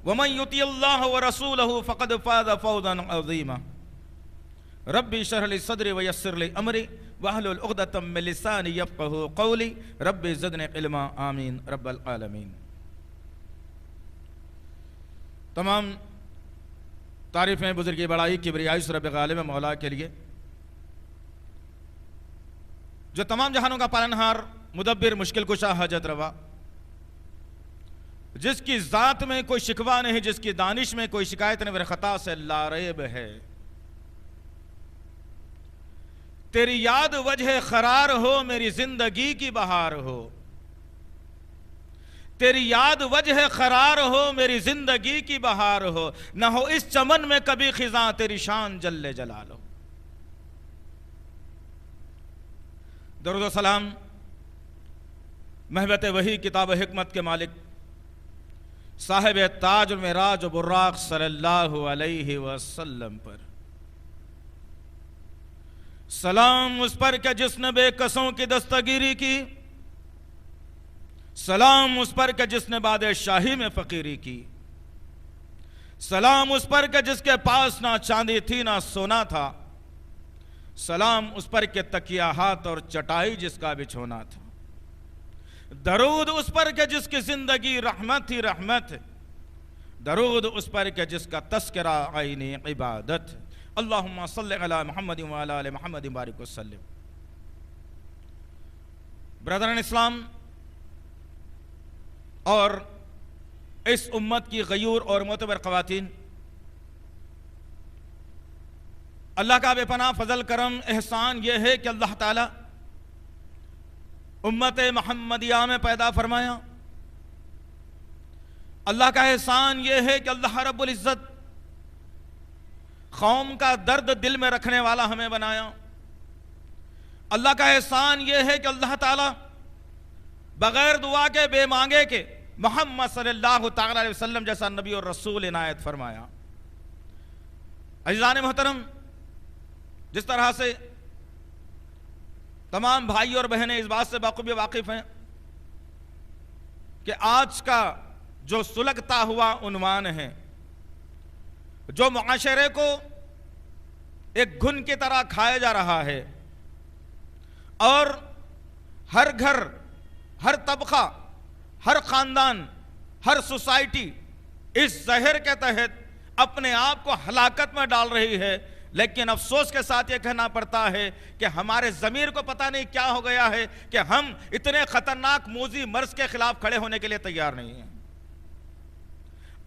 وَمَن يُطِعِ اللَّهَ وَرَسُولَهُ فَقَدْ فَازَ فَوْزًا عَظِيمًا رَبِّ اشْرَحْ لِي صَدْرِي وَيَسِّرْ لِي أَمْرِي وَاحْلُلْ عُقْدَةً مِّن لِّسَانِي يَفْقَهُوا قَوْلِي رَبِّ زِدْنِی عِلْمًا آمین رب العالمین۔ تمام تعریفیں بزرگی بڑائی کبریائی اس رب غالب مولا کے لیے جو تمام جہانوں کا پالنہار، مدبر، مشکل کشا، حاجت روا، جس کی ذات میں کوئی شکوہ نہیں، جس کی دانش میں کوئی شکایت نہیں، میرے خطا سے لا ریب ہے۔ تیری یاد وجہ قرار ہو، میری زندگی کی بہار ہو۔ تیری یاد وجہ قرار ہو، میری زندگی کی بہار ہو، نہ ہو اس چمن میں کبھی خزاں، تیری شان جل جلال ہو۔ درود و سلام محبت وحی کتاب حکمت کے مالک صاحب تاج المعراج و براق صلی اللہ علیہ وسلم پر، سلام اس پر کہ جس نے بے کسوں کی دستگیری کی، سلام اس پر کہ جس نے بادشاہی میں فقیری کی، سلام اس پر کہ جس کے پاس نہ چاندی تھی نہ سونا تھا، سلام اس پر کہ تکیہ ہاتھ اور چٹائی جس کا بچھونا تھا، درود اس پر کہ جس کی زندگی رحمت ہی رحمت، درود اس پر کہ جس کا تذکرہ عینی عبادت۔ اللہم صلی علی محمد وعلی آل محمد بارک وسلم۔ برادران اسلام اور اس امت کی غیور اور معتبر خواتین، اللہ کا بے پناہ فضل کرم احسان یہ ہے کہ اللہ تعالیٰ امت محمدیہ میں پیدا فرمایا۔ اللہ کا احسان یہ ہے کہ اللہ رب العزت قوم کا درد دل میں رکھنے والا ہمیں بنایا۔ اللہ کا احسان یہ ہے کہ اللہ تعالیٰ بغیر دعا کے، بے مانگے کے محمد صلی اللہ تعالیٰ علیہ وسلم جیسا نبی اور رسول عنایت فرمایا۔ عزیزان محترم، جس طرح سے تمام بھائی اور بہنیں اس بات سے بخوبی واقف ہیں کہ آج کا جو سلگتا ہوا عنوان ہے، جو معاشرے کو ایک گھن کی طرح کھایا جا رہا ہے، اور ہر گھر، ہر طبقہ، ہر خاندان، ہر سوسائٹی اس زہر کے تحت اپنے آپ کو ہلاکت میں ڈال رہی ہے، لیکن افسوس کے ساتھ یہ کہنا پڑتا ہے کہ ہمارے ضمیر کو پتہ نہیں کیا ہو گیا ہے کہ ہم اتنے خطرناک موذی مرض کے خلاف کھڑے ہونے کے لیے تیار نہیں ہیں۔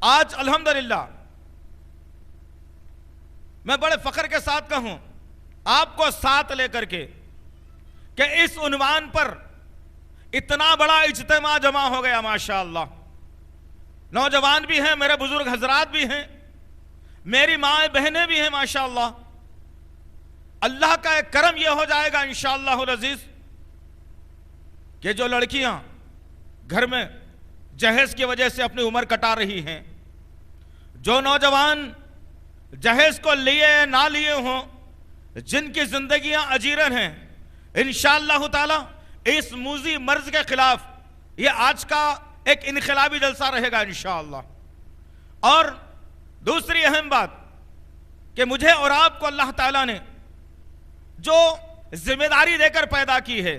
آج الحمدللہ میں بڑے فخر کے ساتھ کہوں، آپ کو ساتھ لے کر کے، کہ اس عنوان پر اتنا بڑا اجتماع جمع ہو گیا، ماشاءاللہ۔ نوجوان بھی ہیں، میرے بزرگ حضرات بھی ہیں، میری ماں بہنیں بھی ہیں، ماشاءاللہ۔ اللہ کا ایک کرم یہ ہو جائے گا انشاءاللہ العزیز کہ جو لڑکیاں گھر میں جہیز کی وجہ سے اپنی عمر کٹا رہی ہیں، جو نوجوان جہیز کو لیے نہ لیے ہوں، جن کی زندگیاں اجیرن ہیں، انشاءاللہ تعالی اس موذی مرض کے خلاف یہ آج کا ایک انقلابی جلسہ رہے گا انشاءاللہ۔ اور دوسری اہم بات کہ مجھے اور آپ کو اللہ تعالیٰ نے جو ذمہ داری دے کر پیدا کی ہے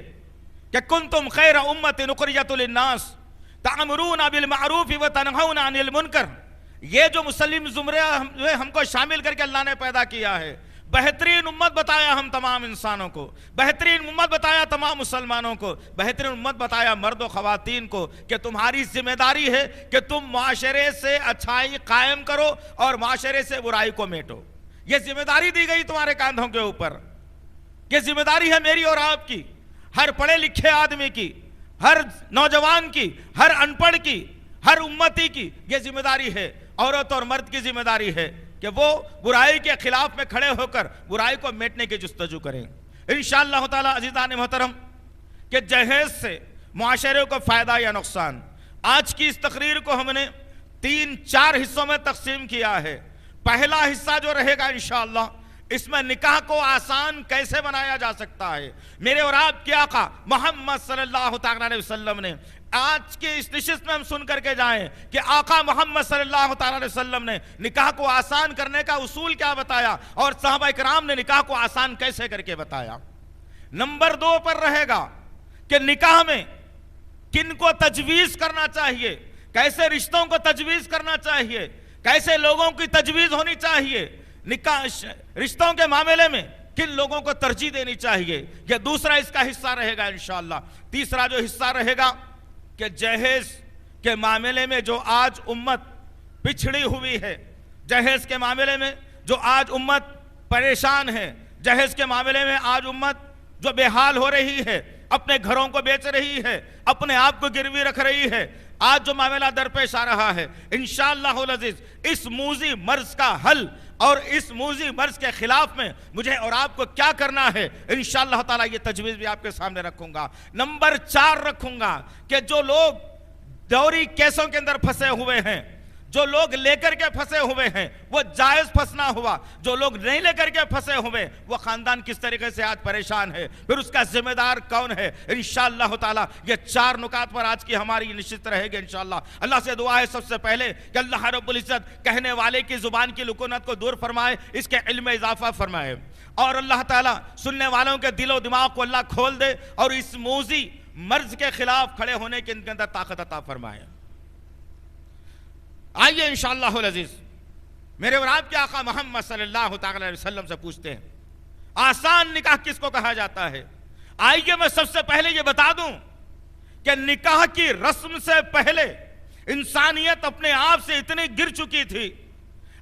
کہ کنتم خیر امت اخرجت للناس تأمرون بالمعروف وتنہون عن المنکر، یہ جو مسلم زمرے ہم کو شامل کر کے اللہ نے پیدا کیا ہے، بہترین امت بتایا ہم تمام انسانوں کو، بہترین امت بتایا تمام مسلمانوں کو، بہترین امت بتایا مرد و خواتین کو کہ تمہاری ذمہ داری ہے کہ تم معاشرے سے اچھائی قائم کرو اور معاشرے سے برائی کو میٹو۔ یہ ذمہ داری دی گئی تمہارے کاندھوں کے اوپر، یہ ذمہ داری ہے میری اور آپ کی، ہر پڑھے لکھے آدمی کی، ہر نوجوان کی، ہر ان پڑھ کی، ہر امتی کی یہ ذمہ داری ہے، عورت اور مرد کی ذمہ داری ہے کہ وہ برائی کے خلاف میں کھڑے ہو کر برائی کو میٹنے کی جستجو کریں۔ انشاءاللہ تعالی عزیزان محترم کہ جہیز سے معاشرے کو فائدہ یا نقصان، آج کی اس تقریر کو ہم نے 3-4 حصوں میں تقسیم کیا ہے۔ پہلا حصہ جو رہے گا انشاءاللہ، اس میں نکاح کو آسان کیسے بنایا جا سکتا ہے۔ میرے اور آپ کے آقا محمد صلی اللہ تعالیٰ علیہ وسلم نے آج کی اس نشست میں ہم سن کر کے جائیں کہ آقا محمد صلی اللہ علیہ وسلم نے نکاح کو آسان کرنے کا اصول کیا بتایا اور صحابہ اکرام نے نکاح کو آسان کیسے کر کے بتایا۔ نمبر 2 پر رہے گا کہ نکاح میں کن کو تجویز کرنا چاہیے، کیسے رشتوں کو تجویز کرنا چاہیے، کیسے لوگوں کی تجویز ہونی چاہیے، نکاح رشتوں کے معاملے میں کن لوگوں کو ترجیح دینی چاہیے، یہ دوسرا اس کا حصہ رہے گا انشاءاللہ۔ تیسرا جو حصہ رہے گا کہ جہیز کے معاملے میں جو آج امت پچھڑی ہوئی ہے، جہیز کے معاملے میں جو آج امت پریشان ہے، جہیز کے معاملے میں آج امت جو بے حال ہو رہی ہے، اپنے گھروں کو بیچ رہی ہے، اپنے آپ کو گروی رکھ رہی ہے، آج جو معاملہ درپیش آ رہا ہے، انشاءاللہ العزیز اس موذی مرض کا حل اور اس موذی مرض کے خلاف میں مجھے اور آپ کو کیا کرنا ہے، انشاءاللہ تعالی یہ تجویز بھی آپ کے سامنے رکھوں گا۔ نمبر 4 رکھوں گا کہ جو لوگ دوری کیسوں کے اندر پھنسے ہوئے ہیں، جو لوگ لے کر کے پھنسے ہوئے ہیں وہ جائز پھنسنا ہوا، جو لوگ نہیں لے کر کے پھنسے ہوئے وہ خاندان کس طریقے سے آج پریشان ہے، پھر اس کا ذمہ دار کون ہے، انشاءاللہ تعالی یہ 4 نکات پر آج کی ہماری نشست رہے گی انشاءاللہ۔ اللہ سے دعا ہے سب سے پہلے کہ اللہ رب العزت کہنے والے کی زبان کی لکنت کو دور فرمائے، اس کے علم میں اضافہ فرمائے، اور اللہ تعالی سننے والوں کے دل و دماغ کو اللہ کھول دے اور اس موذی مرض کے خلاف کھڑے ہونے کے ان کے اندر طاقت عطا فرمائے۔ آئیے انشاءاللہ العزیز میرے اور آپ کے آقا محمد صلی اللہ علیہ وسلم سے پوچھتے ہیں آسان نکاح کس کو کہا جاتا ہے۔ آئیے میں سب سے پہلے یہ بتا دوں کہ نکاح کی رسم سے پہلے انسانیت اپنے آپ سے اتنی گر چکی تھی،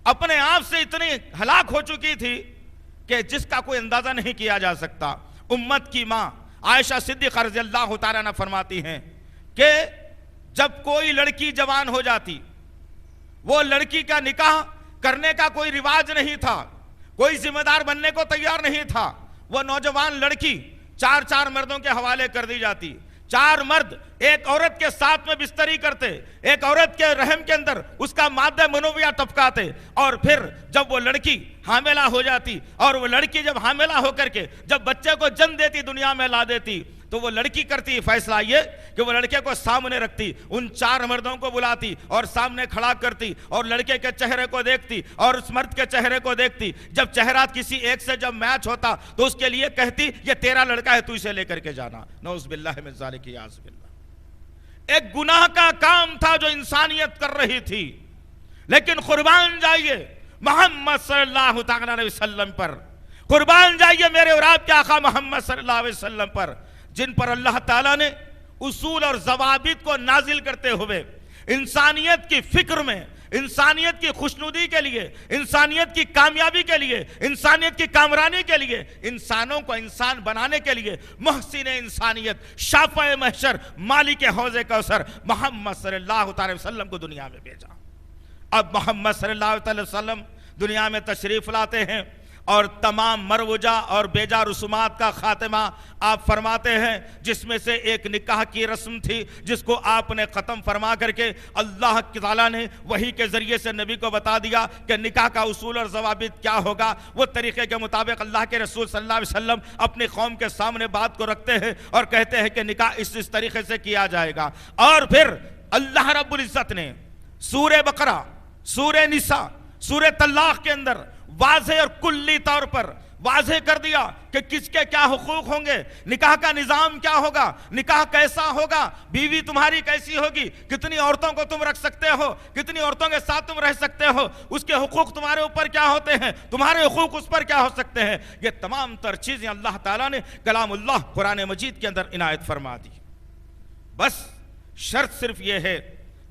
اپنے آپ سے اتنی ہلاک ہو چکی تھی کہ جس کا کوئی اندازہ نہیں کیا جا سکتا۔ امت کی ماں عائشہ صدیقہ رضی اللہ تعالیٰ عنہ فرماتی ہیں کہ جب کوئی لڑکی جوان ہو جاتی، وہ لڑکی کا نکاح کرنے کا کوئی رواج نہیں تھا، کوئی ذمہ دار بننے کو تیار نہیں تھا، وہ نوجوان لڑکی 4 مردوں کے حوالے کر دی جاتی، 4 مرد ایک عورت کے ساتھ میں بستری کرتے، ایک عورت کے رحم کے اندر اس کا مادہ منویہ ٹپکاتے، اور پھر جب وہ لڑکی حاملہ ہو جاتی اور وہ لڑکی جب حاملہ ہو کر کے جب بچے کو جنم دیتی، دنیا میں لا دیتی، تو وہ لڑکی کرتی فیصلہ یہ کہ وہ لڑکے کو سامنے رکھتی، ان 4 مردوں کو بلاتی اور سامنے کھڑا کرتی اور لڑکے کے چہرے کو دیکھتی اور اس مرد کے چہرے کو دیکھتی، جب چہرہ کسی ایک سے جب میچ ہوتا تو اس کے لیے کہتی یہ تیرا لڑکا ہے، تو اسے لے کر کے جانا۔ نعوذ باللہ من ذالک، یعوذ باللہ۔ ایک گناہ کا کام تھا جو انسانیت کر رہی تھی، لیکن قربان جائیے محمد صلی اللہ تعالیٰ علیہ وسلم پر، قربان جائیے میرے اور آپ کے آقا محمد صلی اللہ علیہ وسلم پر، جن پر اللہ تعالیٰ نے اصول اور ضوابط کو نازل کرتے ہوئے انسانیت کی فکر میں، انسانیت کی خوشنودی کے لیے، انسانیت کی کامیابی کے لیے، انسانیت کی کامرانی کے لیے، انسانوں کو انسان بنانے کے لیے محسن انسانیت، شافع محشر، مالک حوض کوثر محمد صلی اللہ علیہ وسلم کو دنیا میں بھیجا۔ اب محمد صلی اللہ علیہ وسلم دنیا میں تشریف لاتے ہیں اور تمام مروجہ اور بیجا رسومات کا خاتمہ آپ فرماتے ہیں، جس میں سے ایک نکاح کی رسم تھی جس کو آپ نے ختم فرما کر کے اللہ تعالیٰ نے وحی کے ذریعے سے نبی کو بتا دیا کہ نکاح کا اصول اور ضوابط کیا ہوگا۔ وہ طریقے کے مطابق اللہ کے رسول صلی اللہ علیہ وسلم اپنی قوم کے سامنے بات کو رکھتے ہیں اور کہتے ہیں کہ نکاح اس طریقے سے کیا جائے گا۔ اور پھر اللہ رب العزت نے سورہ بقرہ، سورہ نساء، سورہ طلاق کے اندر واضح اور کلی طور پر واضح کر دیا کہ کس کے کیا حقوق ہوں گے، نکاح کا نظام کیا ہوگا، نکاح کیسا ہوگا، بیوی تمہاری کیسی ہوگی، کتنی عورتوں کو تم رکھ سکتے ہو، کتنی عورتوں کے ساتھ تم رہ سکتے ہو، اس کے حقوق تمہارے اوپر کیا ہوتے ہیں، تمہارے حقوق اس پر کیا ہو سکتے ہیں۔ یہ تمام تر چیزیں اللہ تعالیٰ نے کلام اللہ قرآن مجید کے اندر عنایت فرما دی۔ بس شرط صرف یہ ہے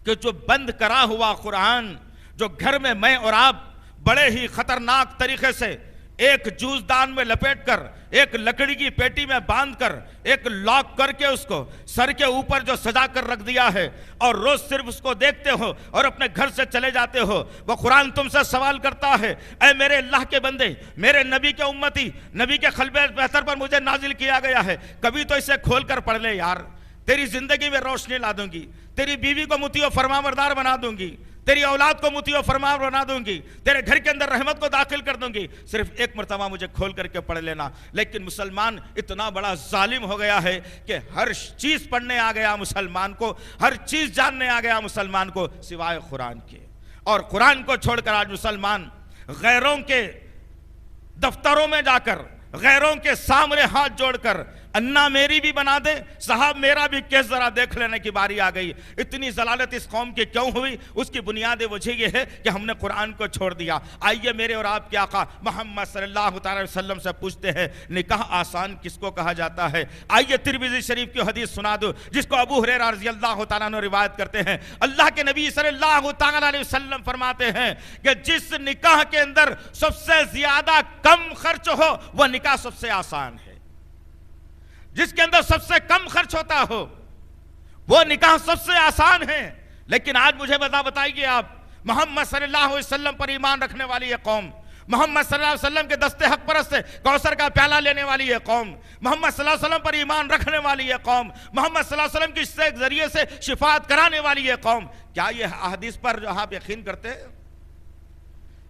کہ جو بند کرا ہوا قرآن جو گھر میں اور آپ بڑے ہی خطرناک طریقے سے ایک جوزدان میں لپیٹ کر، ایک لکڑی کی پیٹی میں باندھ کر، ایک لاک کر کے اس کو سر کے اوپر جو سجا کر رکھ دیا ہے اور روز صرف اس کو دیکھتے ہو اور اپنے گھر سے چلے جاتے ہو، وہ قرآن تم سے سوال کرتا ہے، اے میرے اللہ کے بندے، میرے نبی کے امتی، نبی کے قلب بہتر پر مجھے نازل کیا گیا ہے، کبھی تو اسے کھول کر پڑھ لے یار، تیری زندگی میں روشنی لا دوں گی، تیری بیوی کو مطیع و فرمانبردار بنا دوں گی، تیری اولاد کو مطیع و فرمان بنا دوں گی، تیرے گھر کے اندر رحمت کو داخل کر دوں گی، صرف ایک مرتبہ مجھے کھول کر کے پڑھ لینا۔ لیکن مسلمان اتنا بڑا ظالم ہو گیا ہے کہ ہر چیز پڑھنے آ گیا مسلمان کو، ہر چیز جاننے آ گیا مسلمان کو سوائے قرآن کے، اور قرآن کو چھوڑ کر آج مسلمان غیروں کے دفتروں میں جا کر، غیروں کے سامنے ہاتھ جوڑ کر انا میری بھی بنا دے، صاحب میرا بھی کیس ذرا دیکھ لینے کی باری آ گئی۔ اتنی ضلالت اس قوم کی کیوں ہوئی؟ اس کی بنیاد وجہ یہ ہے کہ ہم نے قرآن کو چھوڑ دیا۔ آئیے میرے اور آپ کے آقا محمد صلی اللہ علیہ وسلم سے پوچھتے ہیں نکاح آسان کس کو کہا جاتا ہے؟ آئیے ترمذی شریف کی حدیث سنا دو جس کو ابو ہریرہ رضی اللہ تعالیٰ عنہ روایت کرتے ہیں۔ اللہ کے نبی صلی اللہ تعالیٰ علیہ وسلم فرماتے ہیں کہ جس نکاح کے اندر سب سے زیادہ کم خرچ ہو وہ نکاح سب سے آسان ہے، جس کے اندر سب سے کم خرچ ہوتا ہو وہ نکاح سب سے آسان ہے۔ لیکن آج مجھے بتائیے آپ، محمد صلی اللہ علیہ وسلم پر ایمان رکھنے والی یہ قوم، محمد صلی اللہ علیہ وسلم کے دستے حق پرست سے کوثر کا پیالہ لینے والی یہ قوم، محمد صلی اللہ علیہ وسلم پر ایمان رکھنے والی یہ قوم، محمد صلی اللہ علیہ وسلم کے ذریعے سے شفاعت کرانے والی یہ قوم، کیا یہ احادیث پر جو آپ یقین کرتے ہیں؟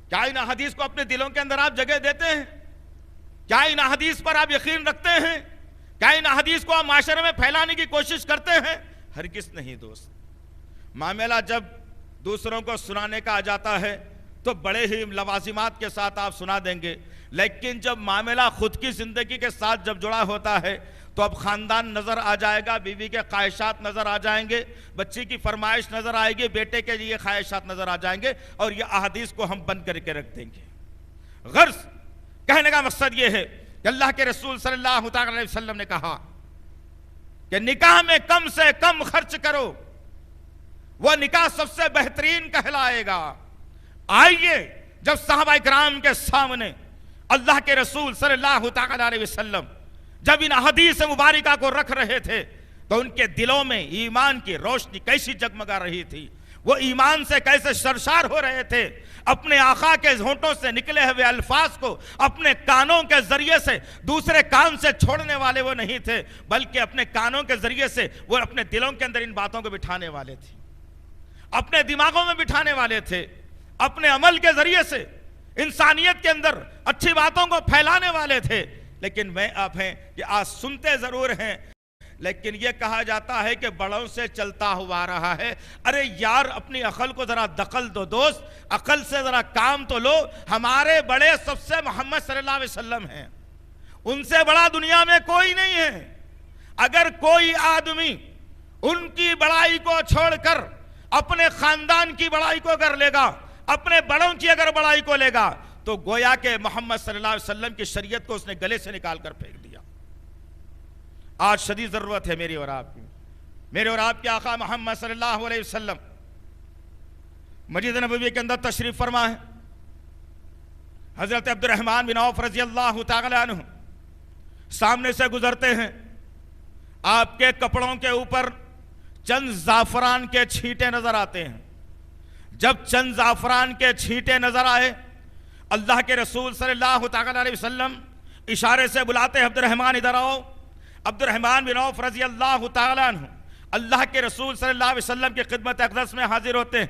کیا ان احادیث کو اپنے دلوں کے اندر آپ جگہ دیتے ہیں؟ کیا ان احادیث پر آپ یقین رکھتے ہیں؟ کیا ان حدیث کو آپ معاشرے میں پھیلانے کی کوشش کرتے ہیں؟ ہرگز نہیں دوست۔ معاملہ جب دوسروں کو سنانے کا آ جاتا ہے تو بڑے ہی لوازمات کے ساتھ آپ سنا دیں گے، لیکن جب معاملہ خود کی زندگی کے ساتھ جب جڑا ہوتا ہے تو اب خاندان نظر آ جائے گا، بیوی کے خواہشات نظر آ جائیں گے، بچی کی فرمائش نظر آئے گی، بیٹے کے لیے خواہشات نظر آ جائیں گے، اور یہ احادیث کو ہم بند کر کے رکھ دیں گے۔ غرض کہنے کا مقصد یہ ہے کہ اللہ کے رسول صلی اللہ علیہ وسلم نے کہا کہ نکاح میں کم سے کم خرچ کرو، وہ نکاح سب سے بہترین کہلائے گا۔ آئیے جب صحابہ اکرام کے سامنے اللہ کے رسول صلی اللہ علیہ وسلم جب ان احادیث مبارکہ کو رکھ رہے تھے تو ان کے دلوں میں ایمان کی روشنی کیسی جگمگا رہی تھی، وہ ایمان سے کیسے سرشار ہو رہے تھے۔ اپنے آقا کے ہونٹوں سے نکلے ہوئے الفاظ کو اپنے کانوں کے ذریعے سے دوسرے کان سے چھوڑنے والے وہ نہیں تھے، بلکہ اپنے کانوں کے ذریعے سے وہ اپنے دلوں کے اندر ان باتوں کو بٹھانے والے تھے، اپنے دماغوں میں بٹھانے والے تھے، اپنے عمل کے ذریعے سے انسانیت کے اندر اچھی باتوں کو پھیلانے والے تھے۔ لیکن میں آپ ہیں کہ آج سنتے ضرور ہیں، لیکن یہ کہا جاتا ہے کہ بڑوں سے چلتا ہوا آ رہا ہے۔ ارے یار اپنی عقل کو ذرا دخل دو دوست، عقل سے ذرا کام تو لو۔ ہمارے بڑے سب سے محمد صلی اللہ علیہ وسلم ہیں، ان سے بڑا دنیا میں کوئی نہیں ہے۔ اگر کوئی آدمی ان کی بڑائی کو چھوڑ کر اپنے خاندان کی بڑائی کو کر لے گا، اپنے بڑوں کی اگر بڑائی کو لے گا، تو گویا کہ محمد صلی اللہ علیہ وسلم کی شریعت کو اس نے گلے سے نکال کر پھینک دیا۔ آج شدید ضرورت ہے میری اور آپ کی، میرے اور آپ کے آقا محمد صلی اللہ علیہ وسلم مسجد نبوی کے اندر تشریف فرما ہے۔ حضرت عبد الرحمن بن عوف رضی اللہ تعالی عنہ سامنے سے گزرتے ہیں، آپ کے کپڑوں کے اوپر چند زعفران کے چھینٹے نظر آتے ہیں۔ جب چند زعفران کے چھینٹے نظر آئے، اللہ کے رسول صلی اللہ تعالی علیہ وسلم اشارے سے بلاتے ہیں عبد الرحمن ادھر آؤ۔ عبد الرحمن بن عوف رضی اللہ تعالی عنہ اللہ کے رسول صلی اللہ علیہ وسلم کی خدمت اقدس میں حاضر ہوتے ہیں،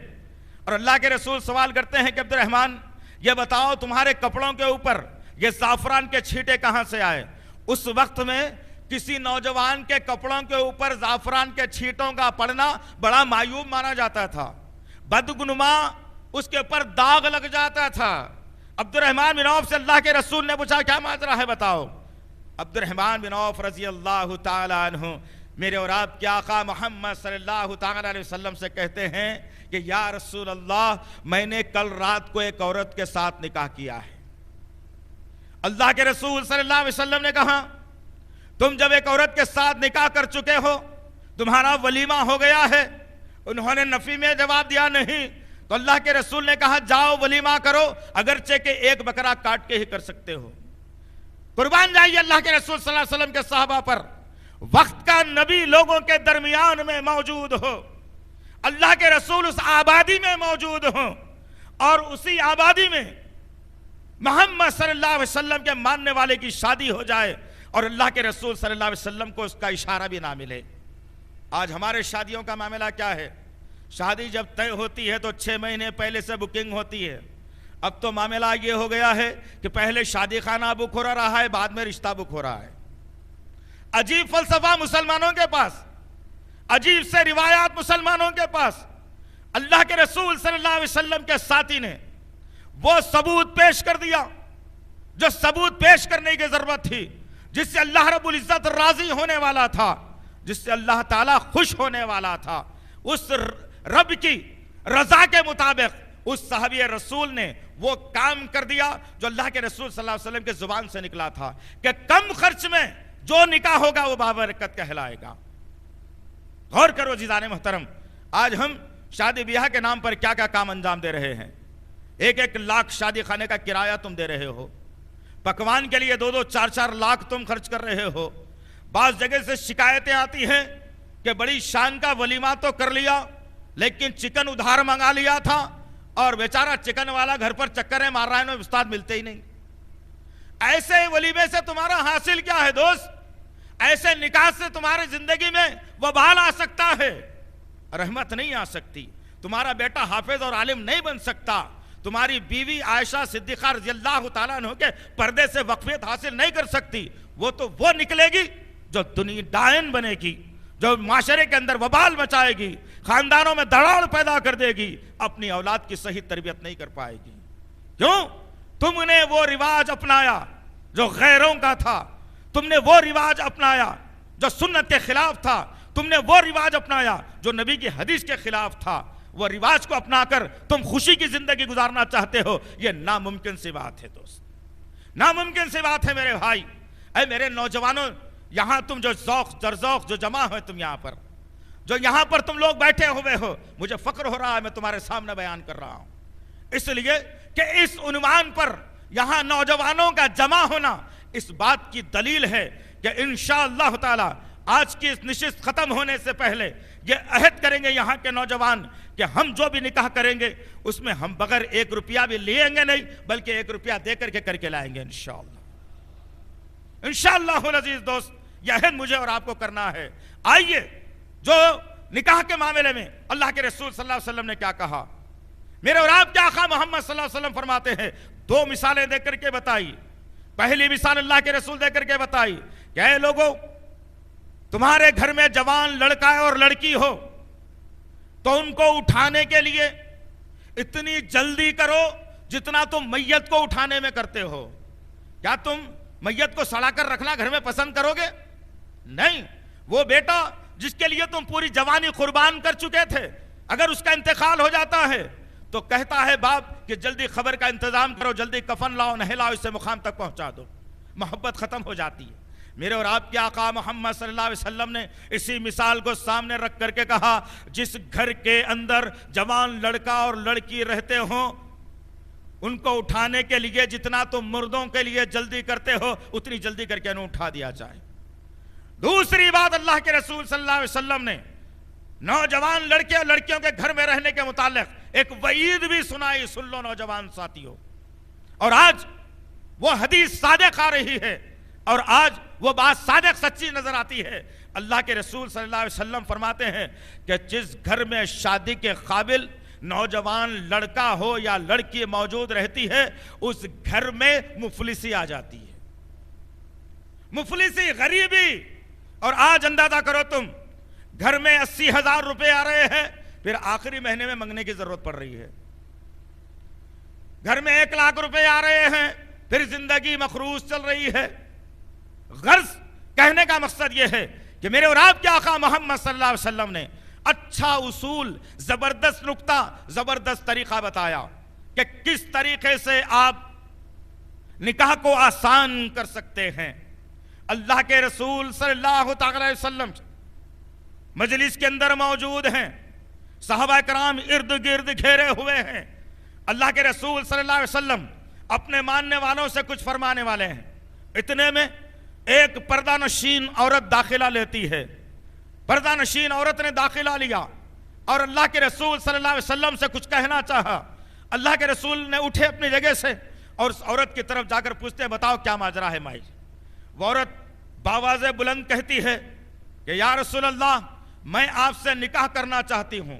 اور اللہ کے رسول سوال کرتے ہیں کہ عبد الرحمن یہ بتاؤ تمہارے کپڑوں کے اوپر یہ زعفران کے چھینٹے کہاں سے آئے؟ اس وقت میں کسی نوجوان کے کپڑوں کے اوپر زعفران کے چھینٹوں کا پڑنا بڑا معیوب مانا جاتا تھا، بدگنما، اس کے اوپر داغ لگ جاتا تھا۔ عبد الرحمن بن عوف سے اللہ کے رسول نے پوچھا کیا ماجرا ہے بتاؤ؟ عبد الرحمن بن عوف رضی اللہ تعالی عنہ میرے اور آپ کے آقا محمد صلی اللہ تعالی علیہ وسلم سے کہتے ہیں کہ یا رسول اللہ میں نے کل رات کو ایک عورت کے ساتھ نکاح کیا ہے۔ اللہ کے رسول صلی اللہ علیہ وسلم نے کہا تم جب ایک عورت کے ساتھ نکاح کر چکے ہو تمہارا ولیمہ ہو گیا ہے؟ انہوں نے نفی میں جواب دیا نہیں، تو اللہ کے رسول نے کہا جاؤ ولیمہ کرو، اگرچہ کہ ایک بکرا کاٹ کے ہی کر سکتے ہو۔ قربان جائیے اللہ کے رسول صلی اللہ علیہ وسلم کے صحابہ پر، وقت کا نبی لوگوں کے درمیان میں موجود ہو، اللہ کے رسول اس آبادی میں موجود ہوں، اور اسی آبادی میں محمد صلی اللہ علیہ وسلم کے ماننے والے کی شادی ہو جائے اور اللہ کے رسول صلی اللہ علیہ وسلم کو اس کا اشارہ بھی نہ ملے۔ آج ہمارے شادیوں کا معاملہ کیا ہے؟ شادی جب طے ہوتی ہے تو 6 مہینے پہلے سے بکنگ ہوتی ہے. اب تو معاملہ یہ ہو گیا ہے کہ پہلے شادی خانہ بک ہو رہا ہے، بعد میں رشتہ بک ہو رہا ہے. عجیب فلسفہ مسلمانوں کے پاس، عجیب سے روایات مسلمانوں کے پاس. اللہ کے رسول صلی اللہ علیہ وسلم کے ساتھی نے وہ ثبوت پیش کر دیا جو ثبوت پیش کرنے کی ضرورت تھی، جس سے اللہ رب العزت راضی ہونے والا تھا، جس سے اللہ تعالیٰ خوش ہونے والا تھا. اس رب کی رضا کے مطابق اس صحابی رسول نے وہ کام کر دیا جو اللہ کے رسول صلی اللہ علیہ وسلم کے زبان سے نکلا تھا کہ کم خرچ میں جو نکاح ہوگا وہ بابرکت کہلائے گا. غور کرو عزیزان محترم، آج ہم شادی بیاہ کے نام پر کیا کیا کام انجام دے رہے ہیں. 1 لاکھ شادی خانے کا کرایہ تم دے رہے ہو، پکوان کے لیے 2 4 لاکھ تم خرچ کر رہے ہو. بعض جگہ سے شکایتیں آتی ہیں کہ بڑی شان کا ولیمہ تو کر لیا لیکن چکن ادھار منگا لیا تھا اور بیچارہ چکن والا گھر پر چکریں مار رہا ہے، استاد ملتے ہی نہیں. ایسے ولیمے سے تمہارا حاصل کیا ہے دوست؟ ایسے نکاح سے تمہاری زندگی میں وبال آ سکتا ہے، رحمت نہیں آ سکتی. تمہارا بیٹا حافظ اور عالم نہیں بن سکتا، تمہاری بیوی عائشہ صدیقہ رضی اللہ تعالیٰ عنہ کے پردے سے وقفیت حاصل نہیں کر سکتی. وہ تو وہ نکلے گی جو دنیا ڈائن بنے گی، جو معاشرے کے اندر وبال مچائے گی، خاندانوں میں دراڑ پیدا کر دے گی، اپنی اولاد کی صحیح تربیت نہیں کر پائے گی. کیوں؟ تم نے وہ رواج اپنایا جو غیروں کا تھا، تم نے وہ رواج اپنایا جو سنت کے خلاف تھا، تم نے وہ رواج اپنایا جو نبی کی حدیث کے خلاف تھا. وہ رواج کو اپنا کر تم خوشی کی زندگی گزارنا چاہتے ہو، یہ ناممکن سی بات ہے دوست، ناممکن سی بات ہے میرے بھائی. اے میرے نوجوانوں، یہاں تم جو ذوق جرذوق جو جمع ہوئے، تم یہاں پر جو یہاں پر تم لوگ بیٹھے ہوئے ہو، مجھے فخر ہو رہا ہے، میں تمہارے سامنے بیان کر رہا ہوں اس لیے کہ اس عنوان پر یہاں نوجوانوں کا جمع ہونا اس بات کی دلیل ہے کہ انشاءاللہ تعالی آج کی اس نشست ختم ہونے سے پہلے یہ عہد کریں گے یہاں کے نوجوان کہ ہم جو بھی نکاح کریں گے اس میں ہم بغیر 1 روپیہ بھی لیں گے نہیں، بلکہ 1 روپیہ دے کر کے لائیں گے انشاءاللہ. انشاءاللہ العزیز دوست، یہ عہد مجھے اور آپ کو کرنا ہے. آئیے، جو نکاح کے معاملے میں اللہ کے رسول صلی اللہ علیہ وسلم نے کیا کہا، میرے اور آپ کے آقا محمد صلی اللہ علیہ وسلم فرماتے ہیں، 2 مثالیں دے کر کے بتائی. پہلی مثال اللہ کے رسول دے کر کے بتائی کہ اے لوگوں، تمہارے گھر میں جوان لڑکا ہے اور لڑکی ہو تو ان کو اٹھانے کے لیے اتنی جلدی کرو جتنا تم میت کو اٹھانے میں کرتے ہو. کیا تم میت کو سڑا کر رکھنا گھر میں پسند کرو گے؟ نہیں. وہ بیٹا جس کے لیے تم پوری جوانی قربان کر چکے تھے، اگر اس کا انتقال ہو جاتا ہے تو کہتا ہے باپ کہ جلدی خبر کا انتظام کرو، جلدی کفن لاؤ، نہلاؤ، اسے مقام تک پہنچا دو. محبت ختم ہو جاتی ہے. میرے اور آپ کے آقا محمد صلی اللہ علیہ وسلم نے اسی مثال کو سامنے رکھ کر کے کہا، جس گھر کے اندر جوان لڑکا اور لڑکی رہتے ہوں ان کو اٹھانے کے لیے جتنا تم مردوں کے لیے جلدی کرتے ہو اتنی جلدی کر کے انہیں اٹھا دیا جائے. دوسری بات اللہ کے رسول صلی اللہ علیہ وسلم نے نوجوان لڑکے اور لڑکیوں کے گھر میں رہنے کے متعلق ایک وعید بھی سنائی. سن لو نوجوان ساتھیوں، اور آج وہ حدیث صادق آ رہی ہے اور آج وہ بات صادق سچی نظر آتی ہے. اللہ کے رسول صلی اللہ علیہ وسلم فرماتے ہیں کہ جس گھر میں شادی کے قابل نوجوان لڑکا ہو یا لڑکی موجود رہتی ہے اس گھر میں مفلسی آ جاتی ہے. مفلسی، غریبی. اور آج اندازہ کرو تم، گھر میں 80,000 روپے آ رہے ہیں، پھر آخری مہینے میں منگنے کی ضرورت پڑ رہی ہے. گھر میں 1 لاکھ روپے آ رہے ہیں، پھر زندگی مخروش چل رہی ہے. غرض کہنے کا مقصد یہ ہے کہ میرے اور آپ کے آقا محمد صلی اللہ علیہ وسلم نے اچھا اصول، زبردست نکتہ، زبردست طریقہ بتایا کہ کس طریقے سے آپ نکاح کو آسان کر سکتے ہیں. اللہ کے رسول صلی اللہ علیہ وسلم مجلس کے اندر موجود ہیں، صحابہ کرام ارد گرد گھیرے ہوئے ہیں. اللہ کے رسول صلی اللہ علیہ وسلم اپنے ماننے والوں سے کچھ فرمانے والے ہیں. اتنے میں ایک پردہ نشین عورت داخلہ لیتی ہے. پردہ نشین عورت نے داخلہ لیا اور اللہ کے رسول صلی اللہ علیہ وسلم سے کچھ کہنا چاہا. اللہ کے رسول نے اٹھے اپنی جگہ سے اور اس عورت کی طرف جا کر پوچھتے، بتاؤ کیا ماجرا ہے مائی؟ وہ عورت باواز بلند کہتی ہے کہ یا رسول اللہ، میں آپ سے نکاح کرنا چاہتی ہوں،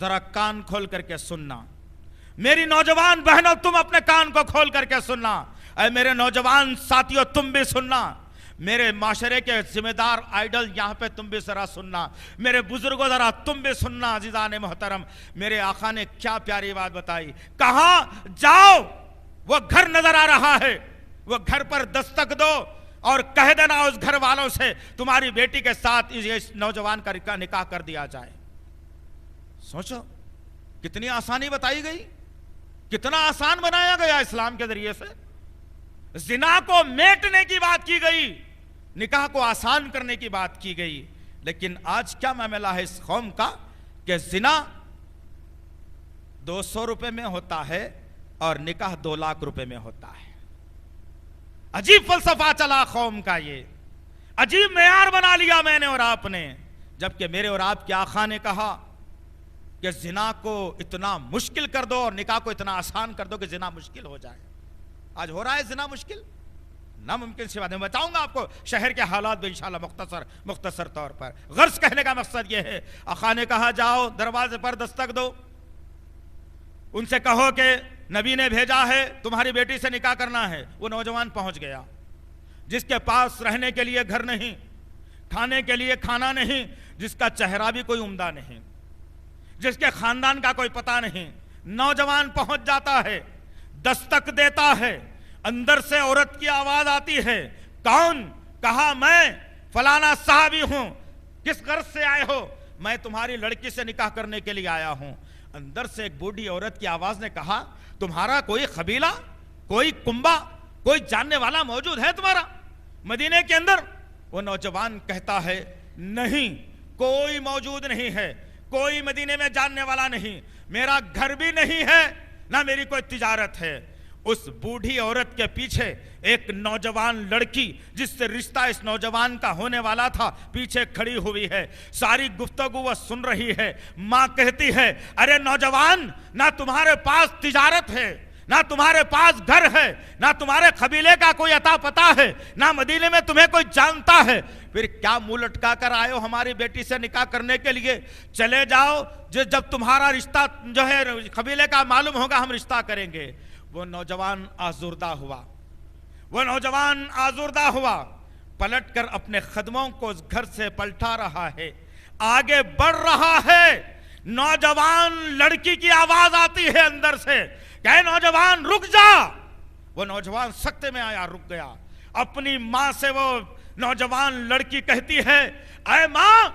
ذرا کان کھول کر کے سننا، میری نوجوان بہنوں تم اپنے کان کو کھول کر کے سننا، اے میرے نوجوان ساتھیوں تم بھی سننا، میرے معاشرے کے ذمہ دار آئیڈل یہاں پہ تم بھی ذرا سننا، میرے بزرگوں ذرا تم بھی سننا۔ عزیزان محترم، میرے آقا نے کیا پیاری بات بتائی، کہاں جاؤ وہ گھر نظر آ رہا ہے، وہ گھر پر دستک دو اور کہہ دینا اس گھر والوں سے تمہاری بیٹی کے ساتھ اس نوجوان کا نکاح کر دیا جائے۔ سوچو کتنی آسانی بتائی گئی، کتنا آسان بنایا گیا اسلام کے ذریعے سے، زنا کو میٹنے کی بات کی گئی، نکاح کو آسان کرنے کی بات کی گئی۔ لیکن آج کیا معاملہ ہے اس قوم کا کہ زنا 200 روپے میں ہوتا ہے اور نکاح 2 لاکھ روپے میں ہوتا ہے۔ عجیب فلسفہ چلا قوم کا، یہ عجیب معیار بنا لیا میں نے اور آپ نے، جبکہ میرے اور آپ کے آقا نے کہا کہ زنا کو اتنا مشکل کر دو اور نکاح کو اتنا آسان کر دو کہ زنا مشکل ہو جائے۔ آج ہو رہا ہے زنا مشکل؟ ناممکن سی بات ہے۔ میں بتاؤں گا آپ کو شہر کے حالات بھی انشاءاللہ مختصر طور پر۔ غرض کہنے کا مقصد یہ ہے، آقا نے کہا جاؤ دروازے پر دستک دو، ان سے کہو کہ نبی نے بھیجا ہے تمہاری بیٹی سے نکاح کرنا ہے۔ وہ نوجوان پہنچ گیا جس کے پاس رہنے کے لیے گھر نہیں، کھانے کے لیے کھانا نہیں، جس کا چہرہ بھی کوئی عمدہ نہیں، جس کے خاندان کا کوئی پتہ نہیں۔ نوجوان پہنچ جاتا ہے، دستک دیتا ہے، اندر سے عورت کی آواز آتی ہے، کون؟ کہا میں فلانا صحابی ہوں، کس غرض سے آئے ہو؟ میں تمہاری لڑکی سے نکاح کرنے کے لیے آیا ہوں۔ اندر سے ایک بوڑھی عورت کی آواز نے کہا تمہارا کوئی قبیلہ، کوئی کنبہ، کوئی جاننے والا موجود ہے تمہارا مدینے کے اندر؟ وہ نوجوان کہتا ہے نہیں، کوئی موجود نہیں ہے، کوئی مدینے میں جاننے والا نہیں، میرا گھر بھی نہیں ہے، نہ میری کوئی تجارت ہے۔ اس بوڑھی عورت کے پیچھے ایک نوجوان لڑکی جس سے رشتہ اس نوجوان کا ہونے والا تھا پیچھے کھڑی ہوئی ہے، ساری گفتگو وہ سن رہی ہے۔ ماں کہتی ہے ارے نوجوان، نہ تمہارے پاس تجارت ہے، نہ تمہارے پاس گھر ہے، نہ تمہارے قبیلے کا کوئی عطا پتہ ہے، نہ مدینے میں تمہیں کوئی جانتا ہے، پھر کیا منہ لٹکا کر آئے ہو ہماری بیٹی سے نکاح کرنے کے لیے؟ چلے جاؤ، جب تمہارا رشتہ جو ہے قبیلے کا معلوم ہوگا ہم رشتہ کریں گے۔ وہ نوجوان آزردہ ہوا، پلٹ کر اپنے خدموں کو اس گھر سے پلٹا رہا ہے، آگے بڑھ رہا ہے۔ نوجوان لڑکی کی آواز آتی ہے اندر سے کہ اے نوجوان رک جا۔ وہ نوجوان سکتے میں آیا، رک گیا۔ اپنی ماں سے وہ نوجوان لڑکی کہتی ہے اے ماں،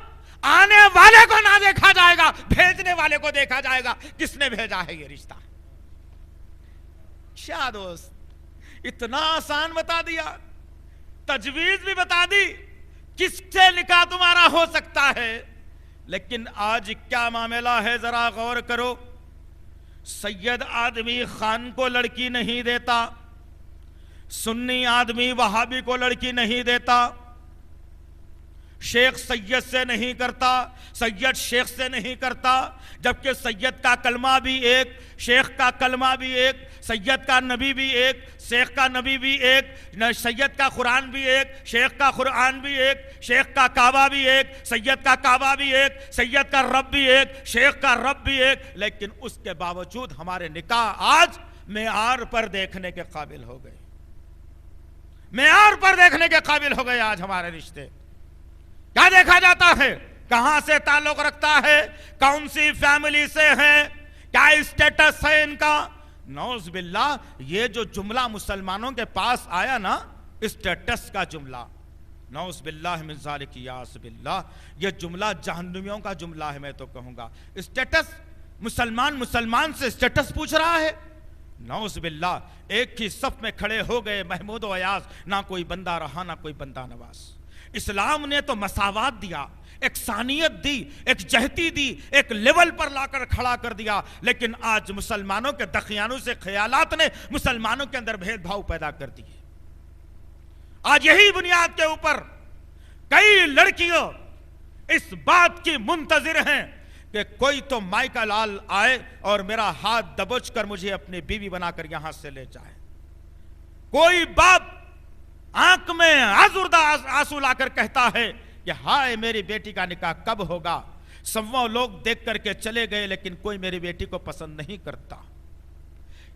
آنے والے کو نہ دیکھا جائے گا، بھیجنے والے کو دیکھا جائے گا، کس نے بھیجا ہے یہ رشتہ۔ کیا دوست، اتنا آسان بتا دیا، تجویز بھی بتا دی کس سے نکاح تمہارا ہو سکتا ہے۔ لیکن آج کیا معاملہ ہے ذرا غور کرو۔ سید آدمی خان کو لڑکی نہیں دیتا، سنی آدمی وہابی کو لڑکی نہیں دیتا، شیخ سید سے نہیں کرتا، سید شیخ سے نہیں کرتا، جبکہ سید کا کلمہ بھی ایک، شیخ کا کلمہ بھی ایک، سید کا نبی بھی ایک، شیخ کا نبی بھی ایک، سید کا قرآن بھی ایک، شیخ کا قرآن بھی ایک، شیخ کا کعبہ بھی ایک، سید کا کعبہ بھی ایک، سید کا رب بھی ایک، شیخ کا رب بھی ایک، لیکن اس کے باوجود ہمارے نکاح آج معیار پر دیکھنے کے قابل ہو گئے، معیار پر دیکھنے کے قابل ہو گئے آج ہمارے رشتے۔ کیا دیکھا جاتا ہے؟ کہاں سے تعلق رکھتا ہے، کون سی فیملی سے ہے، کیا اسٹیٹس ہے ان کا۔ نعوذ باللہ، یہ جو جملہ مسلمانوں کے پاس آیا نا، اسٹیٹس کا جملہ، نعوذ باللہ من ذالک، یاس باللہ، یہ جملہ جہنمیوں کا جملہ ہے۔ میں تو کہوں گا اسٹیٹس، مسلمان سے اسٹیٹس پوچھ رہا ہے، نعوذ باللہ۔ ایک ہی صف میں کھڑے ہو گئے محمود و ایاز، نہ کوئی بندہ رہا نہ کوئی بندہ نواز۔ اسلام نے تو مساوات دیا، ایک ثانیت دی، ایک جہتی دی، ایک لیول پر لا کر کھڑا کر دیا، لیکن آج مسلمانوں کے دخیانوں سے خیالات نے مسلمانوں کے اندر بھید بھاؤ پیدا کر دیے۔ آج یہی بنیاد کے اوپر کئی لڑکیوں اس بات کی منتظر ہیں کہ کوئی تو مائی کا لال آئے اور میرا ہاتھ دبوچ کر مجھے اپنی بیوی بنا کر یہاں سے لے جائے۔ کوئی باپ آنکھ میں آزردہ آنسو لا کر کہتا ہے کہ ہائے میری بیٹی کا نکاح کب ہوگا۔ 100 لوگ دیکھ کر کے چلے گئے لیکن کوئی میری بیٹی کو پسند نہیں کرتا.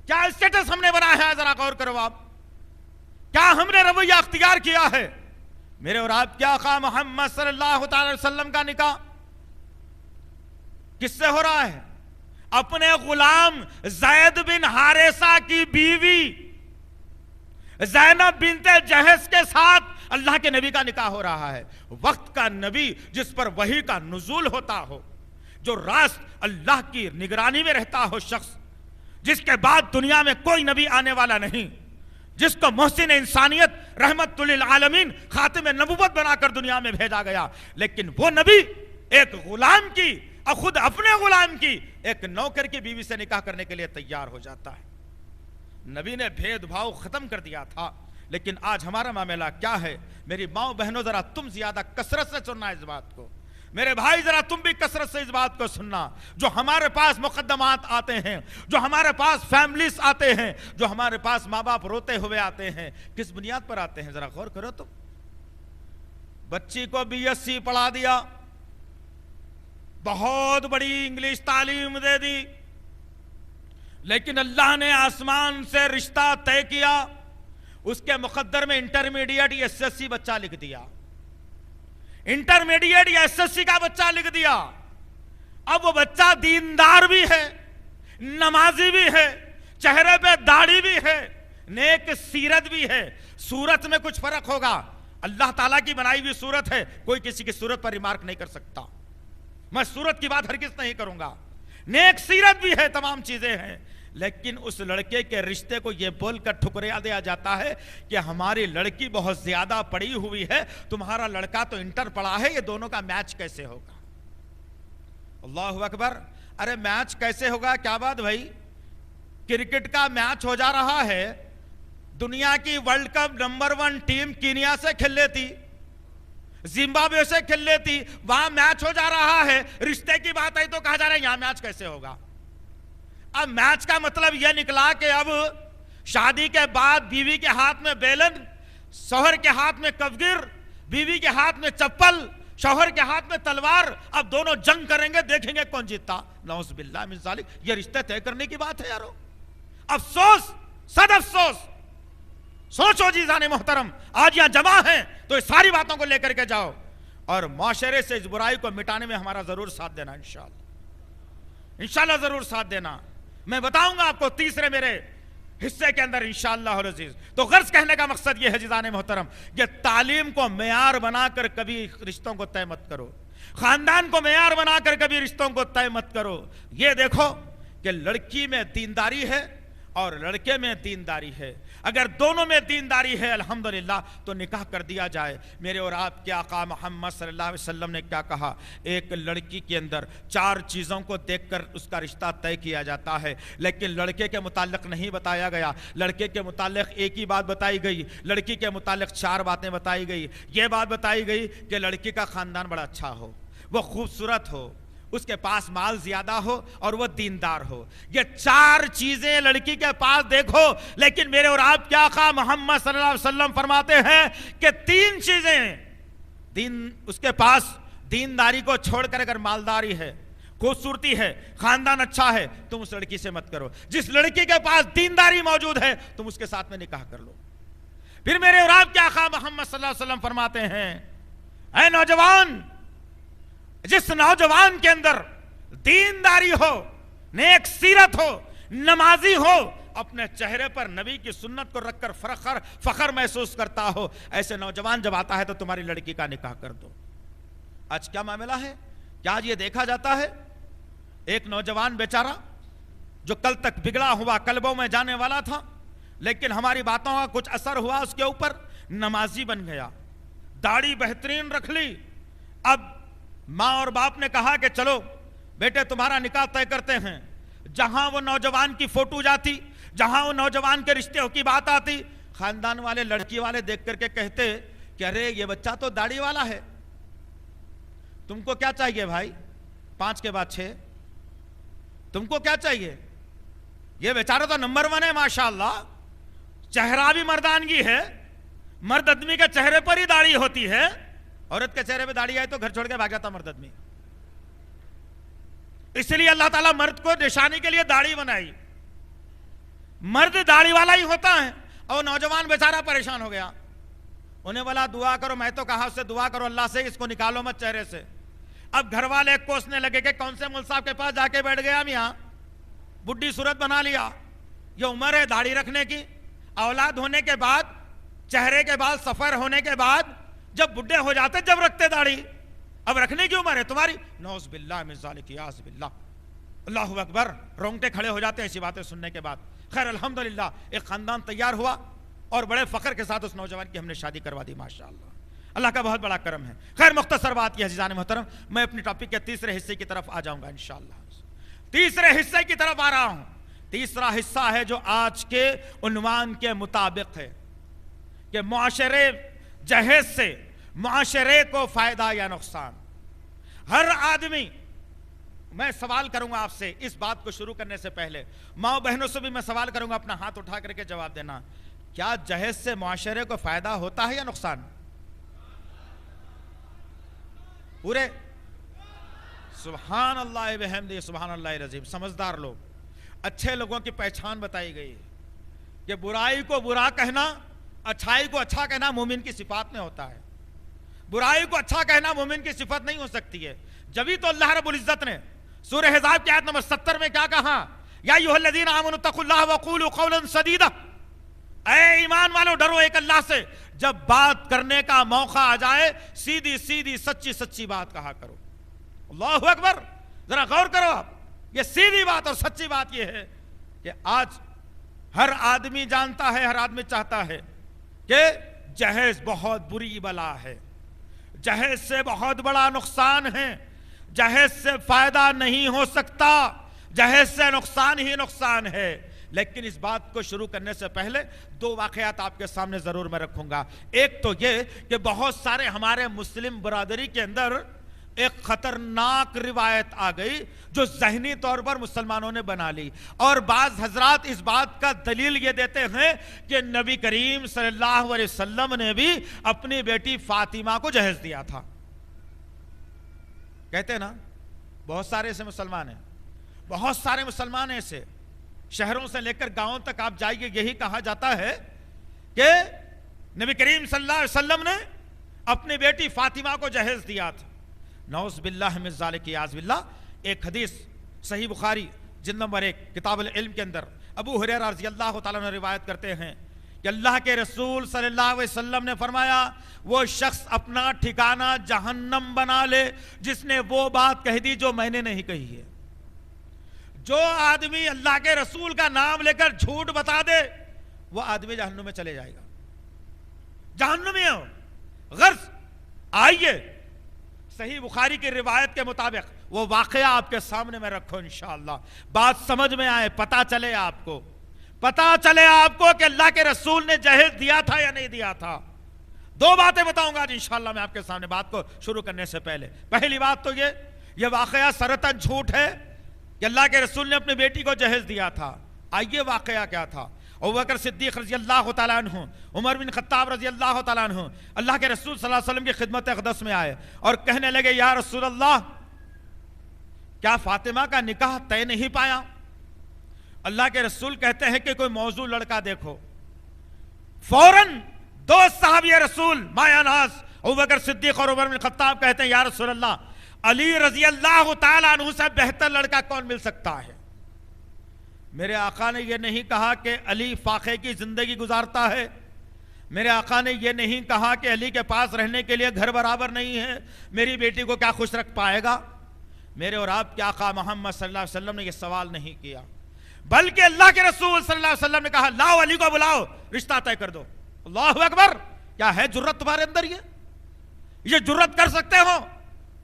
کیا اسٹیٹس ہم نے بنایا ہے؟ ذرا غور کرو آپ. کیا ہم نے رویہ اختیار کیا ہے؟ میرے اور آپ کے آقا محمد صلی اللہ تعالی وسلم کا نکاح کس سے ہو رہا ہے؟ اپنے غلام زید بن حارثہ کی بیوی زینب بنت جہش کے ساتھ اللہ کے نبی کا نکاح ہو رہا ہے. وقت کا نبی جس پر وحی کا نزول ہوتا ہو، جو راست اللہ کی نگرانی میں رہتا ہو شخص، جس کے بعد دنیا میں کوئی نبی آنے والا نہیں، جس کو محسن انسانیت رحمت للعالمین خاتم نبوت بنا کر دنیا میں بھیجا گیا، لیکن وہ نبی ایک غلام کی اور خود اپنے غلام کی ایک نوکر کی بیوی سے نکاح کرنے کے لیے تیار ہو جاتا ہے. نبی نے بھید بھاؤ ختم کر دیا تھا، لیکن آج ہمارا معاملہ کیا ہے؟ میری ماؤں بہنوں ذرا تم زیادہ کثرت سے سننا اس بات کو. میرے بھائی ذرا تم بھی کثرت سے اس بات کو سننا. جو ہمارے پاس مقدمات آتے ہیں، جو ہمارے پاس فیملیز آتے ہیں، جو ہمارے پاس ماں باپ روتے ہوئے آتے ہیں، کس بنیاد پر آتے ہیں؟ ذرا غور کرو. تم بچی کو BSc پڑھا دیا، بہت بڑی انگلش تعلیم دے دی، لیکن اللہ نے آسمان سے رشتہ طے کیا، اس کے مقدر میں انٹرمیڈیٹ یا SSC بچہ لکھ دیا، انٹرمیڈیٹ یا SSC کا بچہ لکھ دیا. اب وہ بچہ دیندار بھی ہے، نمازی بھی ہے، چہرے پہ داڑھی بھی ہے، نیک سیرت بھی ہے. صورت میں کچھ فرق ہوگا، اللہ تعالیٰ کی بنائی ہوئی صورت ہے، کوئی کسی کی صورت پر ریمارک نہیں کر سکتا. میں صورت کی بات ہرگز نہیں کروں گا. نیک سیرت بھی ہے، تمام چیزیں ہیں، لیکن اس لڑکے کے رشتے کو یہ بول کر ٹھکریا دیا جاتا ہے کہ ہماری لڑکی بہت زیادہ پڑھی ہوئی ہے، تمہارا لڑکا تو انٹر پڑھا ہے، یہ دونوں کا میچ کیسے ہوگا؟ اللہ اکبر. ارے میچ کیسے ہوگا؟ کیا بات بھائی؟ کرکٹ کا میچ ہو جا رہا ہے، دنیا کی world cup number 1 team Kenya سے کھیل لیتی، زمبابوے سے کھیل لیتی، وہاں میچ ہو جا رہا ہے، رشتے کی بات آئی تو کہا جا رہا ہے یہاں میچ کیسے ہوگا؟ اب میچ کا مطلب یہ نکلا کہ اب شادی کے بعد بیوی کے ہاتھ میں بیلن، شوہر کے ہاتھ میں کفگیر، بیوی کے ہاتھ میں چپل، شوہر کے ہاتھ میں تلوار. اب دونوں جنگ کریں گے، دیکھیں گے کون جیتتا. نعوذ باللہ من ذالک. یہ رشتے طے کرنے کی بات ہے یارو. افسوس، صد افسوس. سوچو جیزان محترم، آج یہاں جمع ہیں تو اس ساری باتوں کو لے کر کے جاؤ اور معاشرے سے اس برائی کو مٹانے میں ہمارا ضرور ساتھ دینا. انشاءاللہ انشاءاللہ ضرور ساتھ دینا. میں بتاؤں گا آپ کو تیسرے میرے حصے کے اندر انشاءاللہ العزیز. تو غرض کہنے کا مقصد یہ ہے جیزان محترم، کہ تعلیم کو معیار بنا کر کبھی رشتوں کو طے مت کرو، خاندان کو معیار بنا کر کبھی رشتوں کو طے مت کرو. یہ دیکھو کہ لڑکی میں دینداری ہے اور لڑکے میں دینداری ہے. اگر دونوں میں دینداری ہے الحمدللہ تو نکاح کر دیا جائے. میرے اور آپ کے آقا محمد صلی اللہ علیہ وسلم نے کیا کہا؟ ایک لڑکی کے اندر 4 چیزوں کو دیکھ کر اس کا رشتہ طے کیا جاتا ہے، لیکن لڑکے کے متعلق نہیں بتایا گیا. لڑکے کے متعلق ایک ہی بات بتائی گئی، لڑکی کے متعلق 4 باتیں بتائی گئی. یہ بات بتائی گئی کہ لڑکی کا خاندان بڑا اچھا ہو، وہ خوبصورت ہو، اس کے پاس مال زیادہ ہو اور وہ دیندار ہو. یہ 4 چیزیں لڑکی کے پاس دیکھو، لیکن میرے اور آپ کے آقا محمد صلی اللہ علیہ وسلم فرماتے ہیں کہ 3 چیزیں اس کے پاس دینداری کو چھوڑ کر اگر مالداری ہے، خوبصورتی ہے، خاندان اچھا ہے، تم اس لڑکی سے مت کرو. جس لڑکی کے پاس دینداری موجود ہے تم اس کے ساتھ میں نکاح کر لو. پھر میرے اور آپ کے آقا محمد صلی اللہ علیہ وسلم فرماتے ہیں، اے نوجوان، جس نوجوان کے اندر دینداری ہو، نیک سیرت ہو، نمازی ہو، اپنے چہرے پر نبی کی سنت کو رکھ کر فخر محسوس کرتا ہو، ایسے نوجوان جب آتا ہے تو تمہاری لڑکی کا نکاح کر دو. آج کیا معاملہ ہے؟ کیا آج یہ دیکھا جاتا ہے ایک نوجوان بیچارہ جو کل تک بگڑا ہوا کلبوں میں جانے والا تھا، لیکن ہماری باتوں کا کچھ اثر ہوا اس کے اوپر، نمازی بن گیا، داڑھی بہترین رکھ لی. اب ماں اور باپ نے کہا کہ چلو بیٹے تمہارا نکاح طے کرتے ہیں. جہاں وہ نوجوان کی فوٹو جاتی، جہاں وہ نوجوان کے رشتے کی بات آتی، خاندان والے لڑکی والے دیکھ کر کے کہتے کہ ارے یہ بچہ تو داڑھی والا ہے. تم کو کیا چاہیے بھائی؟ 5 کے بعد 6. تم کو کیا چاہیے؟ یہ بیچارہ تو نمبر 1 ہے ماشاءاللہ، چہرہ بھی مردانگی ہے، مرد آدمی کے چہرے پر ہی داڑھی ہوتی ہے، عورت کے چہرے پہ داڑھی آئی تو گھر چھوڑ کے بھاگ جاتا مرد آدمی. اس لیے اللہ تعالیٰ مرد کو نشانی کے لیے داڑھی بنائی. مرد داڑھی والا ہی ہوتا ہے. اور نوجوان بیچارہ پریشان ہو گیا, انہیں بولا دعا کرو, میں تو کہا اس سے دعا کرو اللہ سے, اس کو نکالو مت چہرے سے. اب گھر والے کوسنے لگے کہ کون سے مول صاحب کے پاس جا کے بیٹھ گیا میاں, بڈھی صورت بنا لیا, یہ عمر ہے داڑھی رکھنے کی. اولاد ہونے کے بعد, چہرے کے بعد, سفر ہونے کے بعد جب بڈھے ہو جاتے جب رکھتے داڑھی, اب رکھنے کی عمر ہے تمہاری. نعوذ باللہ من ذالک, یاذ باللہ. اللہ اکبر, رونگٹے کھڑے ہو جاتے ہیں ایسی باتیں سننے کے بعد. خیر الحمدللہ ایک خاندان تیار ہوا اور بڑے فخر کے ساتھ اس نوجوان کی ہم نے شادی کروا دی ماشاءاللہ. اللہ کا بہت بڑا کرم ہے. خیر مختصر بات یہ عزیزان محترم, میں اپنی ٹاپک کے تیسرے حصے کی طرف آ جاؤں گا انشاءاللہ. تیسرے حصے کی طرف آ رہا ہوں. تیسرا حصہ ہے جو آج کے عنوان کے مطابق ہے کہ معاشرے جہیز سے معاشرے کو فائدہ یا نقصان. ہر آدمی, میں سوال کروں گا آپ سے اس بات کو شروع کرنے سے پہلے, ماں بہنوں سے بھی میں سوال کروں گا, اپنا ہاتھ اٹھا کر کے جواب دینا. کیا جہیز سے معاشرے کو فائدہ ہوتا ہے یا نقصان؟ پورے سبحان اللہ بحمدہ سبحان اللہ العظیم. سمجھدار لوگ, اچھے لوگوں کی پہچان بتائی گئی ہے کہ برائی کو برا کہنا, اچھائی کو اچھا کہنا مومن کی صفات میں ہوتا ہے. برائی کو اچھا کہنا مومن کی صفت نہیں ہو سکتی ہے. جبھی تو اللہ رب العزت نے سورہ احزاب کی آیت نمبر 70 میں کیا کہا, یا ایھا الذین آمنوا اتقوا اللہ وقولوا قولا سدیدا, اے ایمان والو ڈرو ایک اللہ سے, جب بات کرنے کا موقع آ جائے سیدھی سیدھی سچی سچی بات کہا کرو. اللہ اکبر, ذرا غور کرو آپ, یہ سیدھی بات اور سچی بات یہ ہے کہ آج ہر آدمی جانتا ہے, ہر آدمی چاہتا ہے کہ جہیز بہت بری بلا ہے, جہیز سے بہت بڑا نقصان ہے, جہیز سے فائدہ نہیں ہو سکتا, جہیز سے نقصان ہی نقصان ہے. لیکن اس بات کو شروع کرنے سے پہلے دو واقعات آپ کے سامنے ضرور میں رکھوں گا. ایک تو یہ کہ بہت سارے ہمارے مسلم برادری کے اندر ایک خطرناک روایت آ گئی جو ذہنی طور پر مسلمانوں نے بنا لی, اور بعض حضرات اس بات کا دلیل یہ دیتے ہیں کہ نبی کریم صلی اللہ علیہ وسلم نے بھی اپنی بیٹی فاطمہ کو جہیز دیا تھا. کہتے ہیں نا بہت سارے ایسے مسلمان ہیں, بہت سارے مسلمان ایسے, شہروں سے لے کر گاؤں تک آپ جائیے, یہی کہا جاتا ہے کہ نبی کریم صلی اللہ علیہ وسلم نے اپنی بیٹی فاطمہ کو جہیز دیا تھا. نعوذ باللہ من ذالک یعوذ باللہ. ایک حدیث صحیح بخاری جلد نمبر 1 کتاب العلم کے اندر ابو ہریرہ رضی اللہ تعالیٰ عنہ روایت کرتے ہیں کہ اللہ کے رسول صلی اللہ علیہ وسلم نے فرمایا, وہ شخص اپنا ٹھکانہ جہنم بنا لے جس نے وہ بات کہہ دی جو میں نے نہیں کہی ہے. جو آدمی اللہ کے رسول کا نام لے کر جھوٹ بتا دے وہ آدمی جہنم میں چلے جائے گا, جہنمی ہو. غرض آئیے صحیح بخاری کی روایت کے مطابق وہ واقعہ آپ کے سامنے میں رکھو انشاءاللہ, بات سمجھ میں آئے, پتا چلے آپ کو کہ اللہ کے رسول نے جہیز دیا تھا یا نہیں دیا تھا. دو باتیں بتاؤں گا انشاءاللہ میں آپ کے سامنے بات کو شروع کرنے سے پہلے. پہلی بات تو یہ واقعہ سرتن جھوٹ ہے کہ اللہ کے رسول نے اپنی بیٹی کو جہیز دیا تھا. آئیے واقعہ کیا تھا. ابوبکر صدیق رضی اللہ تعالیٰ عنہ, عمر بن خطاب رضی اللہ تعالیٰ عنہ اللہ کے رسول صلی اللہ علیہ وسلم کی خدمت اقدس میں آئے اور کہنے لگے, یا رسول اللہ کیا فاطمہ کا نکاح طے نہیں پایا؟ اللہ کے رسول کہتے ہیں کہ کوئی موضوع لڑکا دیکھو. فوراً دو صحابی رسول مایا ناز ابوبکر صدیق اور عمر بن خطاب کہتے ہیں, یا رسول اللہ علی رضی اللہ تعالیٰ عنہ سے بہتر لڑکا کون مل سکتا ہے؟ میرے آقا نے یہ نہیں کہا کہ علی فاقے کی زندگی گزارتا ہے, میرے آقا نے یہ نہیں کہا کہ علی کے پاس رہنے کے لیے گھر برابر نہیں ہے, میری بیٹی کو کیا خوش رکھ پائے گا. میرے اور آپ کے آقا محمد صلی اللہ علیہ وسلم نے یہ سوال نہیں کیا, بلکہ اللہ کے رسول صلی اللہ علیہ وسلم نے کہا, لاؤ علی کو بلاؤ, رشتہ طے کر دو. اللہ اکبر, کیا ہے جرت تمہارے اندر؟ یہ جرت کر سکتے ہو؟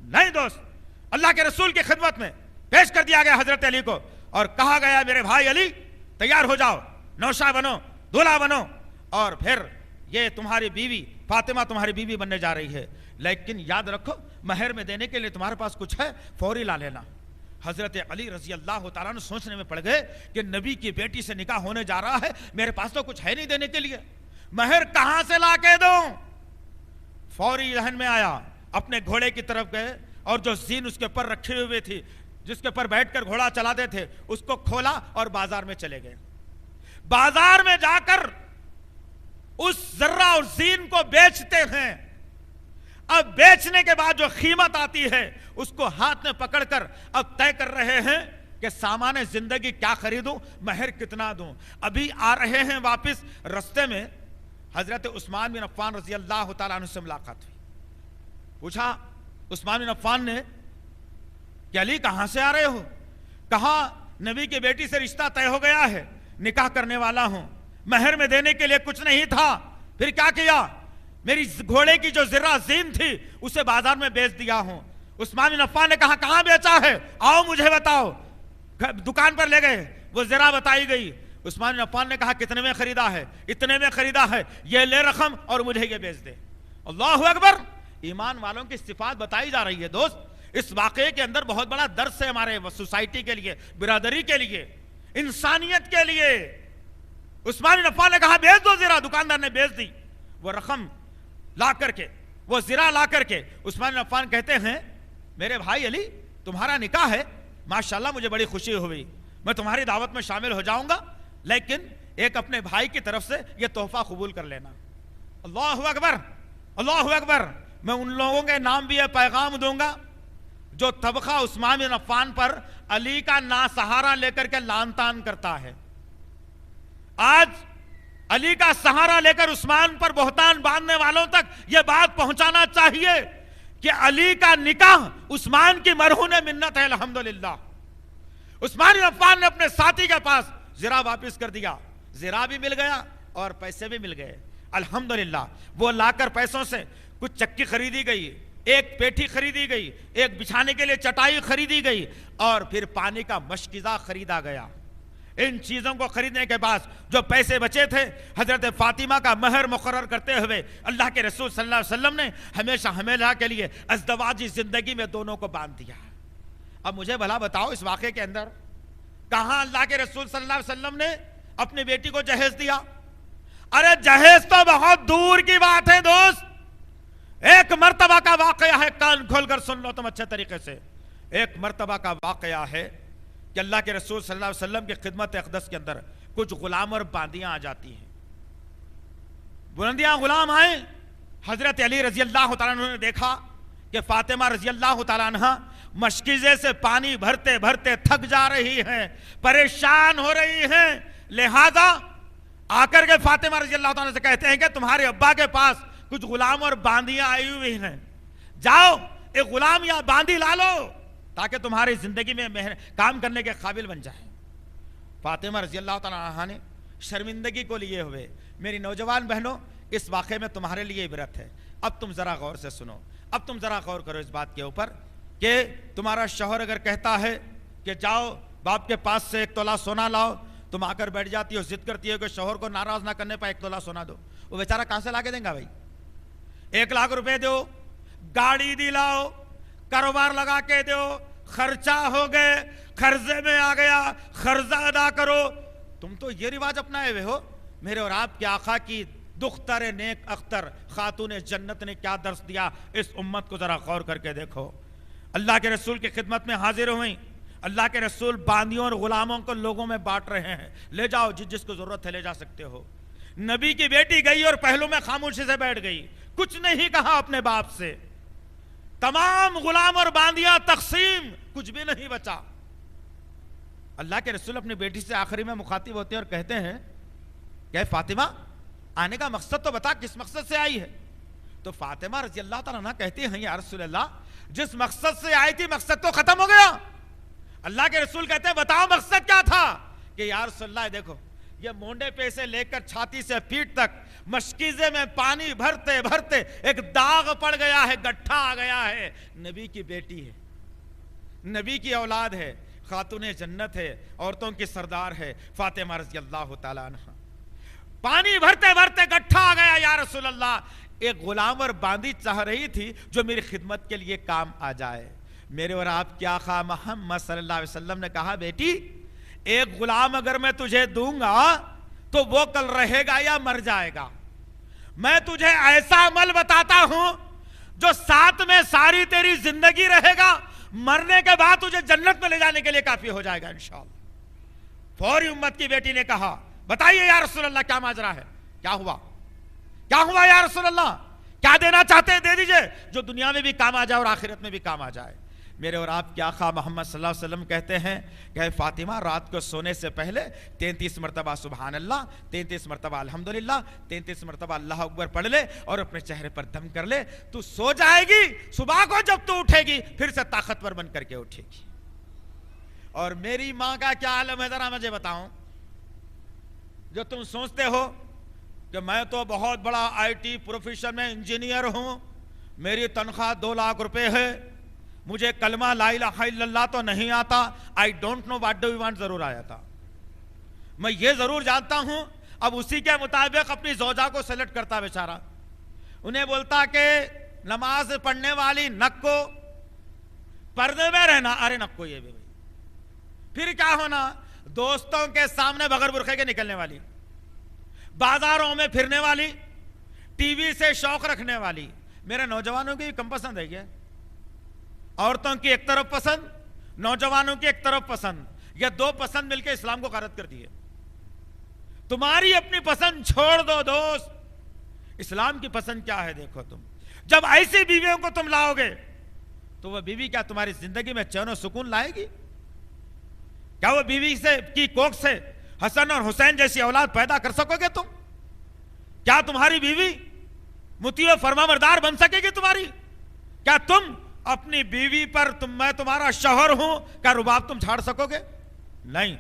نہیں دوست. اللہ کے رسول کی خدمت میں پیش کر دیا گیا حضرت علی کو اور کہا گیا, میرے بھائی علی تیار ہو جاؤ, نوشا بنو, دولہا بنو, اور پھر یہ تمہاری بیوی فاطمہ تمہاری بیوی بننے جا رہی ہے, لیکن یاد رکھو مہر میں دینے کے لیے تمہارے پاس کچھ ہے فوری لا لینا. حضرت علی رضی اللہ تعالیٰ عنہ سوچنے میں پڑ گئے کہ نبی کی بیٹی سے نکاح ہونے جا رہا ہے, میرے پاس تو کچھ ہے نہیں دینے کے لیے, مہر کہاں سے لا کے دوں. فوری ذہن میں آیا, اپنے گھوڑے کی طرف گئے اور جو زین اس کے پر رکھی ہوئی تھی جس کے پر بیٹھ کر گھوڑا چلاتے تھے اس کو کھولا اور بازار میں چلے گئے. بازار میں جا کر اس ذرہ اور زین کو بیچتے ہیں. اب بیچنے کے بعد جو قیمت آتی ہے اس کو ہاتھ میں پکڑ کر اب طے کر رہے ہیں کہ سامان زندگی کیا خریدوں, مہر کتنا دوں. ابھی آ رہے ہیں واپس, رستے میں حضرت عثمان بن عفان رضی اللہ تعالیٰ عنہ سے ملاقات ہوئی. پوچھا عثمان بن عفان نے کہ علی کہاں سے آ رہے ہو؟ کہا نبی کی بیٹی سے رشتہ طے ہو گیا ہے, نکاح کرنے والا ہوں, مہر میں دینے کے لیے کچھ نہیں تھا, پھر کیا کیا, میری گھوڑے کی جو ذرہ زین تھی اسے بازار میں بیچ دیا ہوں. عثمان بن عفان نے کہا کہاں بیچا ہے, آؤ مجھے بتاؤ. دکان پر لے گئے, وہ ذرہ بتائی گئی. عثمان بن عفان نے کہا کتنے میں خریدا ہے؟ اتنے میں خریدا ہے, یہ لے رقم اور مجھے یہ بیچ دے. اللہ اکبر. ایمان والوں کی صفات بتائی جا رہی ہے. دوست, اس واقعے کے اندر بہت بڑا درس ہے ہمارے سوسائٹی کے لیے, برادری کے لیے, انسانیت کے لیے. عثمان بن عفان نے کہا بیچ دو ذرہ, دکاندار نے بیچ دی. وہ رقم لا کر کے, وہ ذرہ لا کر کے عثمان بن عفان کہتے ہیں میرے بھائی علی تمہارا نکاح ہے, ماشاءاللہ مجھے بڑی خوشی ہوئی, میں تمہاری دعوت میں شامل ہو جاؤں گا, لیکن ایک اپنے بھائی کی طرف سے یہ تحفہ قبول کر لینا. اللہ اکبر, اللہ اکبر. میں ان لوگوں کے نام بھی یہ پیغام دوں گا جو طبقہ عثمان بن عفان پر علی کا ناسہارا لے کر کے لان تان کرتا ہے. آج علی کا سہارا لے کر عثمان پر بہتان باندھنے والوں تک یہ بات پہنچانا چاہیے کہ علی کا نکاح عثمان کی مرہون منت ہے. الحمدللہ عثمان بن عفان نے اپنے ساتھی کے پاس زرہ واپس کر دیا, زرہ بھی مل گیا اور پیسے بھی مل گئے. الحمدللہ وہ لا کر پیسوں سے کچھ چکی خریدی گئی, ایک پیٹھی خریدی گئی, ایک بچھانے کے لیے چٹائی خریدی گئی, اور پھر پانی کا مشکیزہ خریدا گیا. ان چیزوں کو خریدنے کے بعد جو پیسے بچے تھے حضرت فاطمہ کا مہر مقرر کرتے ہوئے اللہ کے رسول صلی اللہ علیہ وسلم نے ہمیشہ ہمیشہ کے لیے ازدواجی زندگی میں دونوں کو باندھ دیا. اب مجھے بھلا بتاؤ اس واقعے کے اندر کہاں اللہ کے رسول صلی اللہ علیہ وسلم نے اپنی بیٹی کو جہیز دیا؟ ارے جہیز تو بہت دور کی بات ہے دوست. ایک مرتبہ کا واقعہ ہے, کان کھول کر سن لو تم اچھے طریقے سے. ایک مرتبہ کا واقعہ ہے کہ اللہ کے رسول صلی اللہ علیہ وسلم کی خدمت اقدس کے اندر کچھ غلام اور باندیاں آ جاتی ہیں. بلندیاں غلام آئیں, حضرت علی رضی اللہ تعالیٰ عنہ نے دیکھا کہ فاطمہ رضی اللہ تعالیٰ عنہ مشکیزے سے پانی بھرتے بھرتے تھک جا رہی ہیں, پریشان ہو رہی ہیں. لہذا آ کر کے فاطمہ رضی اللہ تعالیٰ سے کہتے ہیں کہ تمہارے ابا کے پاس کچھ غلام اور باندیاں آئی ہوئی ہیں, جاؤ ایک غلام یا باندی لا لو تاکہ تمہاری زندگی میں کام کرنے کے قابل بن جائیں. فاطمہ رضی اللہ تعالیٰ عنہ نے شرمندگی کو لیے ہوئے, میری نوجوان بہنوں اس واقعے میں تمہارے لیے عبرت ہے. اب تم ذرا غور سے سنو, اب تم ذرا غور کرو اس بات کے اوپر کہ تمہارا شوہر اگر کہتا ہے کہ جاؤ باپ کے پاس سے 1 تولہ سونا لاؤ, تم آ کر بیٹھ جاتی ہو, ضد کرتی ہو کہ شوہر کو ناراض نہ کرنے پہ 1 تولہ سونا دو. وہ بیچارہ کہاں سے لا کے دیں گا بھائی؟ 1 لاکھ روپے دو, گاڑی دلاؤ, کاروبار لگا کے دو, خرچہ ہو گئے, قرضے میں آ گیا, قرضہ ادا کرو. تم تو یہ رواج اپنائے ہوئے ہو. میرے اور آپ کے آقا کی دختر نیک اختر خاتون جنت نے کیا درس دیا اس امت کو ذرا غور کر کے دیکھو. اللہ کے رسول کی خدمت میں حاضر ہوئیں, اللہ کے رسول باندیوں اور غلاموں کو لوگوں میں بانٹ رہے ہیں, لے جاؤ جس جس کو ضرورت ہے لے جا سکتے ہو. نبی کی بیٹی گئی اور پہلو میں خاموشی سے بیٹھ گئی, کچھ نہیں کہا اپنے باپ سے. تمام غلام اور باندیاں تقسیم, کچھ بھی نہیں بچا. اللہ کے رسول اپنی بیٹی سے آخری میں مخاطب ہوتے ہیں اور کہتے ہیں کہ فاطمہ آنے کا مقصد تو بتا, کس مقصد سے آئی ہے؟ تو فاطمہ رضی اللہ تعالیٰ عنہ کہتی ہیں یا رسول اللہ جس مقصد سے آئی تھی مقصد تو ختم ہو گیا. اللہ کے رسول کہتے ہیں بتاؤ مقصد کیا تھا؟ کہ یا رسول اللہ دیکھو یہ مونڈے پہ سے لے کر چھاتی سے پیٹ تک مشکیزے میں پانی بھرتے بھرتے ایک داغ پڑ گیا ہے, گٹھا آ گیا ہے. نبی کی بیٹی ہے, نبی کی اولاد ہے, خاتون جنت ہے, عورتوں کی سردار ہے فاطمہ رضی اللہ تعالیٰ عنہ. پانی بھرتے بھرتے گٹھا آ گیا یا رسول اللہ. ایک غلام اور باندی چاہ رہی تھی جو میری خدمت کے لیے کام آ جائے. میرے اور آپ کے آقا محمد صلی اللہ علیہ وسلم نے کہا بیٹی ایک غلام اگر میں تجھے دوں گا تو وہ کل رہے گا یا مر جائے گا. میں تجھے ایسا عمل بتاتا ہوں جو ساتھ میں ساری تیری زندگی رہے گا, مرنے کے بعد تجھے جنت میں لے جانے کے لیے کافی ہو جائے گا انشاءاللہ۔ فوری امت کی بیٹی نے کہا بتائیے یا رسول اللہ کیا ماجرا ہے، کیا ہوا یا رسول اللہ، کیا دینا چاہتے ہیں دے دیجئے جو دنیا میں بھی کام آ جائے اور آخرت میں بھی کام آ جائے۔ میرے اور آپ کے آقا محمد صلی اللہ علیہ وسلم کہتے ہیں کہ فاطمہ رات کو سونے سے پہلے 33 مرتبہ سبحان اللہ، 33 مرتبہ الحمدللہ، 33 مرتبہ اللہ اکبر پڑھ لے اور اپنے چہرے پر دم کر لے، تو سو جائے گی، صبح کو جب تو اٹھے گی پھر سے طاقتور بن کر کے اٹھے گی۔ اور میری ماں کا کیا عالم ہے ذرا مجھے بتاؤں، جو تم سوچتے ہو کہ میں تو بہت بڑا آئی ٹی پروفیشن میں انجینئر ہوں، میری تنخواہ 2 لاکھ روپے ہے، مجھے کلمہ لا الہ الا اللہ تو نہیں آتا، I don't know what do you want ضرور آیا تھا، میں یہ ضرور جانتا ہوں، اب اسی کے مطابق اپنی زوجہ کو سلیکٹ کرتا بیچارہ، انہیں بولتا کہ نماز پڑھنے والی نک کو پردے میں رہنا، ارے نک کو یہ بھی پھر کیا ہونا، دوستوں کے سامنے بغیر برقعے کے نکلنے والی، بازاروں میں پھرنے والی، ٹی وی سے شوق رکھنے والی۔ میرے نوجوانوں کی کم پسند ہے کیا؟ عورتوں کی ایک طرف پسند، نوجوانوں کی ایک طرف پسند، یہ 2 پسند مل کے اسلام کو غارت کرتی ہے۔ تمہاری اپنی پسند چھوڑ دو دوست، اسلام کی پسند کیا ہے دیکھو تم، جب ایسی بیویوں کو تم لاؤ گے تو وہ بیوی کیا تمہاری زندگی میں چین و سکون لائے گی؟ کیا وہ بیوی سے کی کوکھ سے حسن اور حسین جیسی اولاد پیدا کر سکو گے تم؟ کیا تمہاری بیوی مطیع و فرما بردار بن سکے گی تمہاری؟ کیا تم اپنی بیوی پر میں تمہارا شوہر ہوں کیا رباب تم جھاڑ سکو گے؟ نہیں،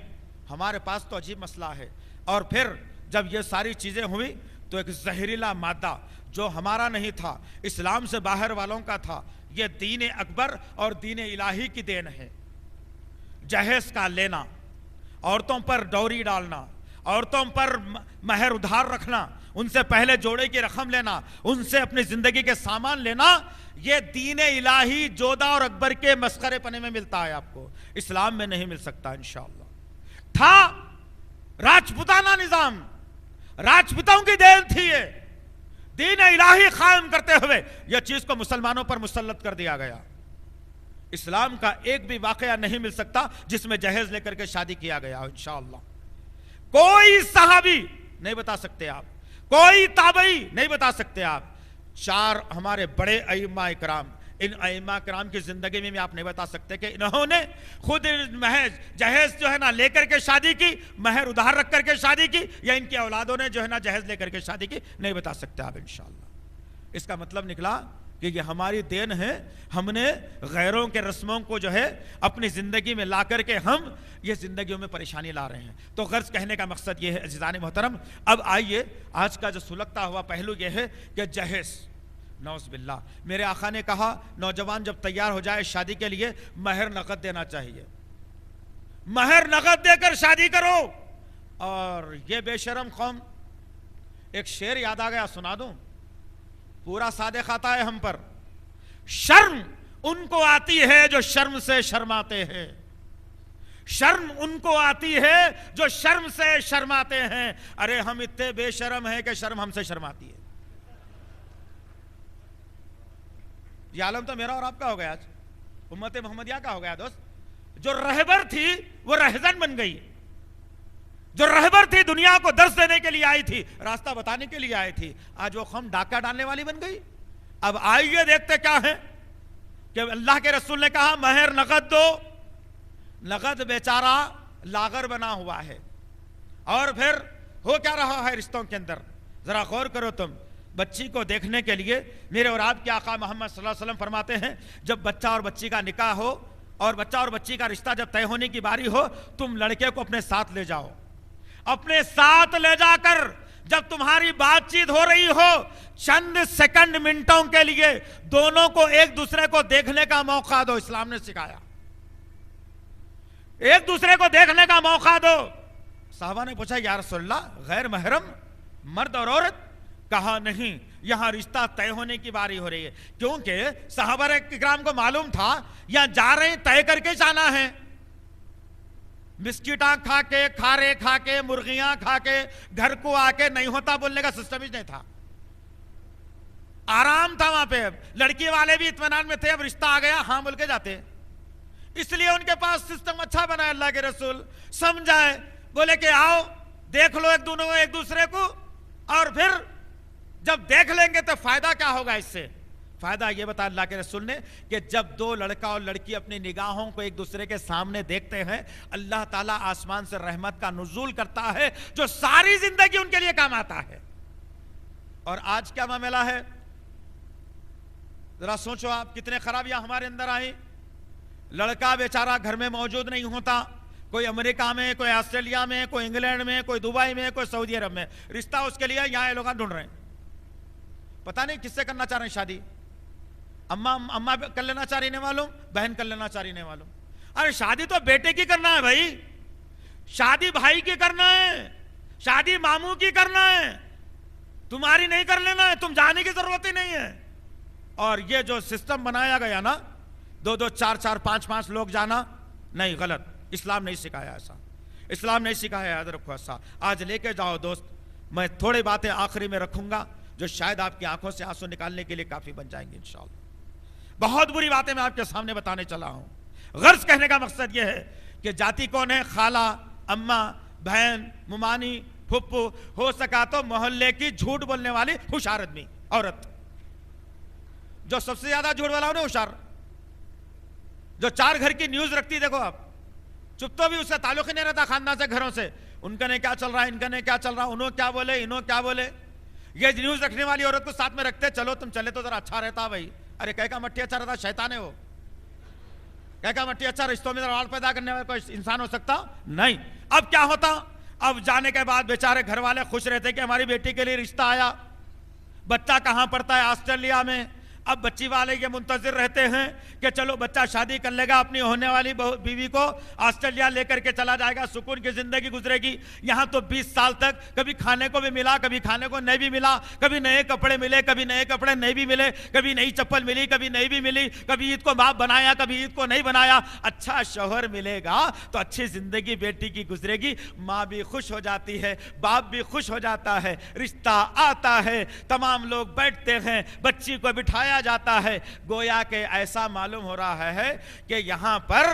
ہمارے پاس تو عجیب مسئلہ ہے۔ اور پھر جب یہ ساری چیزیں ہوئی تو ایک زہریلا مادہ جو ہمارا نہیں تھا، اسلام سے باہر والوں کا تھا، یہ دین اکبر اور دین الہی کی دین ہے۔ جہیز کا لینا، عورتوں پر ڈوری ڈالنا، عورتوں پر مہر ادھار رکھنا، ان سے پہلے جوڑے کی رقم لینا، ان سے اپنی زندگی کے سامان لینا، یہ دین الہی جودہ اور اکبر کے مسخرے پنے میں ملتا ہے، آپ کو اسلام میں نہیں مل سکتا انشاءاللہ۔ تھا راجپوتانہ نظام، راجپوتوں کی دین تھی یہ، دین الہی قائم کرتے ہوئے یہ چیز کو مسلمانوں پر مسلط کر دیا گیا۔ اسلام کا ایک بھی واقعہ نہیں مل سکتا جس میں جہیز لے کر کے شادی کیا گیا انشاءاللہ۔ کوئی صحابی نہیں بتا سکتے آپ، کوئی تابعی نہیں بتا سکتے آپ۔ 4 ہمارے بڑے ائمہ اکرام، ان ائمہ اکرام کی زندگی میں آپ نہیں بتا سکتے کہ انہوں نے خود محض جہیز جو ہے نا لے کر کے شادی کی، مہر ادھار رکھ کر کے شادی کی، یا ان کی اولادوں نے جو ہے نا جہیز لے کر کے شادی کی، نہیں بتا سکتے آپ انشاءاللہ۔ اس کا مطلب نکلا کہ یہ ہماری دین ہے، ہم نے غیروں کے رسموں کو جو ہے اپنی زندگی میں لا کر کے ہم یہ زندگیوں میں پریشانی لا رہے ہیں۔ تو غرض کہنے کا مقصد یہ ہے عزیزان محترم، اب آئیے آج کا جو سلگتا ہوا پہلو یہ ہے کہ جہیز، نعوذ باللہ، میرے آقا نے کہا نوجوان جب تیار ہو جائے شادی کے لیے مہر نقد دینا چاہیے، مہر نقد دے کر شادی کرو۔ اور یہ بے شرم قوم، ایک شعر یاد آ گیا، سنا دوں؟ پورا صادق آتا ہے ہم پر، شرم ان کو آتی ہے جو شرم سے شرماتے ہیں، شرم ان کو آتی ہے جو شرم سے شرماتے ہیں۔ ارے ہم اتنے بے شرم ہیں کہ شرم ہم سے شرماتی ہے۔ یہ عالم تو میرا اور آپ کا ہو گیا، آج امت محمدیہ کا ہو گیا دوست۔ جو رہبر تھی وہ رہزن بن گئی، جو رہبر تھی دنیا کو درس دینے کے لیے آئی تھی، راستہ بتانے کے لیے آئی تھی، آج وہ قوم ڈاکہ ڈالنے والی بن گئی۔ اب آئیے دیکھتے کیا ہے کہ اللہ کے رسول نے کہا مہر نقد دو، نقد بیچارہ لاغر بنا ہوا ہے۔ اور پھر ہو کیا رہا ہے رشتوں کے اندر، ذرا غور کرو تم۔ بچی کو دیکھنے کے لیے میرے اور آپ کے آقا محمد صلی اللہ علیہ وسلم فرماتے ہیں جب بچہ اور بچی کا نکاح ہو اور بچہ اور بچی کا رشتہ جب طے ہونے کی باری ہو، تم لڑکے کو اپنے ساتھ لے جاؤ، اپنے ساتھ لے جا کر جب تمہاری بات چیت ہو رہی ہو، چند سیکنڈ منٹوں کے لیے دونوں کو ایک دوسرے کو دیکھنے کا موقع دو۔ اسلام نے سکھایا ایک دوسرے کو دیکھنے کا موقع دو۔ صحابہ نے پوچھا یا رسول اللہ غیر محرم مرد اور عورت؟ کہا نہیں، یہاں رشتہ طے ہونے کی باری ہو رہی ہے، کیونکہ صحابہ کرام کو معلوم تھا یہاں جا رہے ہیں طے کر کے جانا ہے۔ بسکٹاں کھا کے، کھارے کھا کے، مرغیاں کھا کے گھر کو آ کے نہیں ہوتا بولنے کا سسٹم ہی نہیں تھا، آرام تھا وہاں پہ۔ لڑکی والے بھی اطمینان میں تھے، اب رشتہ آ گیا ہاں بول کے جاتے۔ اس لیے ان کے پاس سسٹم اچھا بنا ہے اللہ کے رسول. سمجھائے, بولے کہ آؤ دیکھ لو ایک دوسرے کو, اور پھر جب دیکھ لیں گے تو فائدہ کیا ہوگا اس سے؟ فائدہ یہ بتا اللہ کے رسول نے کہ جب دو لڑکا اور لڑکی اپنی نگاہوں کو ایک دوسرے کے سامنے دیکھتے ہیں, اللہ تعالیٰ آسمان سے رحمت کا نزول کرتا ہے جو ساری زندگی ان کے لیے کام آتا ہے. اور آج کیا معاملہ ہے ذرا سوچو آپ, کتنے خرابیاں ہمارے اندر آئیں. لڑکا بیچارہ گھر میں موجود نہیں ہوتا, کوئی امریکہ میں, کوئی آسٹریلیا میں, کوئی انگلینڈ میں, کوئی دبئی میں, کوئی سعودی عرب میں, رشتہ اس کے لیے یہاں یہ لوگ ڈھونڈ رہے ہیں. پتہ نہیں کس سے کرنا چاہ رہے ہیں شادی. اماں کر لینا چاہ رہی نہیں معلوم, بہن کر لینا چاہ رہی نہیں معلوم. ارے شادی تو بیٹے کی کرنا ہے بھائی, شادی بھائی کی کرنا ہے, شادی ماموں کی کرنا ہے, تمہاری نہیں کر لینا ہے, تم جانے کی ضرورت ہی نہیں ہے. اور یہ جو سسٹم بنایا گیا نا, 2-2 4-4 5-5 لوگ جانا, نہیں, غلط. اسلام نہیں سکھایا ایسا, اسلام نہیں سکھایا, یاد رکھو ایسا. آج لے کے جاؤ دوست. میں تھوڑی باتیں آخری میں رکھوں گا جو شاید آپ کی آنکھوں سے آنسو نکالنے کے لیے کافی بن جائیں گے انشاءاللہ. بہت بری باتیں میں آپ کے سامنے بتانے چلا ہوں. غرض کہنے کا مقصد یہ ہے کہ جاتی کون ہے؟ خالہ, اماں, بہن, ممانی, پھپھو, ہو سکا تو محلے کی جھوٹ بولنے والی ہوشیار آدمی, عورت. جو سب سے زیادہ جھوٹ والا انہیں ہوشیار, جو 4 گھر کی نیوز رکھتی. دیکھو آپ, چپ تو بھی اس سے تعلق ہی نہیں رہتا خاندان سے, گھروں سے. ان کا نے کیا چل رہا ہے, ان کا نے کیا چل رہا, انہوں کیا بولے, انہوں کیا بولے. یہ نیوز رکھنے والی عورت کو ساتھ میں رکھتے, چلو تم چلے تو ذرا اچھا رہتا بھائی. ارے کہہ کا مٹی اچھا رہتا, شیطان ہے وہ. کہہ کا مٹی اچھا, رشتوں میں روال پیدا کرنے والا کوئی انسان ہو سکتا نہیں. اب کیا ہوتا, اب جانے کے بعد بیچارے گھر والے خوش رہتے کہ ہماری بیٹی کے لیے رشتہ آیا. بچہ کہاں پڑھتا ہے؟ آسٹریلیا میں. اب بچی والے یہ منتظر رہتے ہیں کہ چلو بچہ شادی کر لے گا, اپنی ہونے والی بیوی کو آسٹریلیا لے کر کے چلا جائے گا, سکون کی زندگی گزرے گی. یہاں تو 20 سال تک کبھی کھانے کو بھی ملا, کبھی کھانے کو نہیں بھی ملا, کبھی نئے کپڑے ملے, کبھی نئے کپڑے نہیں بھی ملے, کبھی نئی چپل ملی, کبھی نہیں بھی ملی, کبھی عید کو باپ بنایا, کبھی عید کو نہیں بنایا. اچھا شوہر ملے گا تو اچھی زندگی بیٹی کی گزرے گی. ماں بھی خوش ہو جاتی ہے, باپ بھی خوش ہو جاتا ہے, رشتہ آتا ہے, تمام لوگ بیٹھتے ہیں, بچی کو بٹھایا جاتا ہے. گویا کہ ایسا معلوم ہو رہا ہے کہ یہاں پر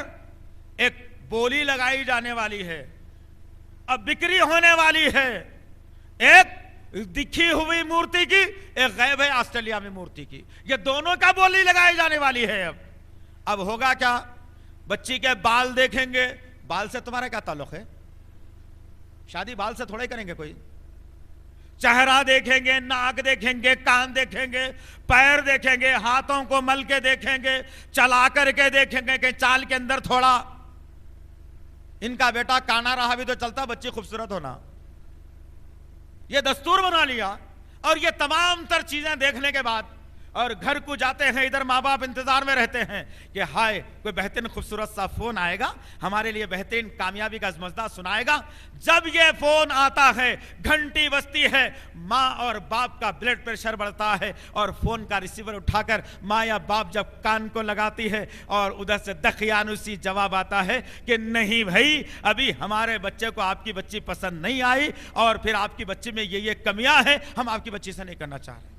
ایک بولی لگائی جانے والی ہے, اب بکری ہونے والی ہے. ایک دکھی ہوئی مورتی کی, ایک غیب ہے آسٹریلیا میں مورتی کی. یہ دونوں کا بولی لگائی جانے والی ہے. اب ہوگا کیا؟ بچی کے بال دیکھیں گے. بال سے تمہارا کیا تعلق ہے؟ شادی بال سے تھوڑا ہی کریں گے کوئی. چہرہ دیکھیں گے, ناک دیکھیں گے, کان دیکھیں گے, پیر دیکھیں گے, ہاتھوں کو مل کے دیکھیں گے, چلا کر کے دیکھیں گے کہ چال کے اندر تھوڑا ان کا بیٹا کانا رہا بھی تو چلتا, بچی خوبصورت ہونا. یہ دستور بنا لیا. اور یہ تمام تر چیزیں دیکھنے کے بعد اور گھر کو جاتے ہیں, ادھر ماں باپ انتظار میں رہتے ہیں کہ ہائے کوئی بہترین خوبصورت سا فون آئے گا, ہمارے لیے بہترین کامیابی کا مزدہ سنائے گا. جب یہ فون آتا ہے, گھنٹی بجتی ہے, ماں اور باپ کا بلڈ پریشر بڑھتا ہے, اور فون کا ریسیور اٹھا کر ماں یا باپ جب کان کو لگاتی ہے اور ادھر سے دقیانوسی جواب آتا ہے کہ نہیں بھائی, ابھی ہمارے بچے کو آپ کی بچی پسند نہیں آئی, اور پھر آپ کی بچی میں یہ کمیاں ہیں, ہم آپ کی بچی سے نہیں کرنا چاہ رہے.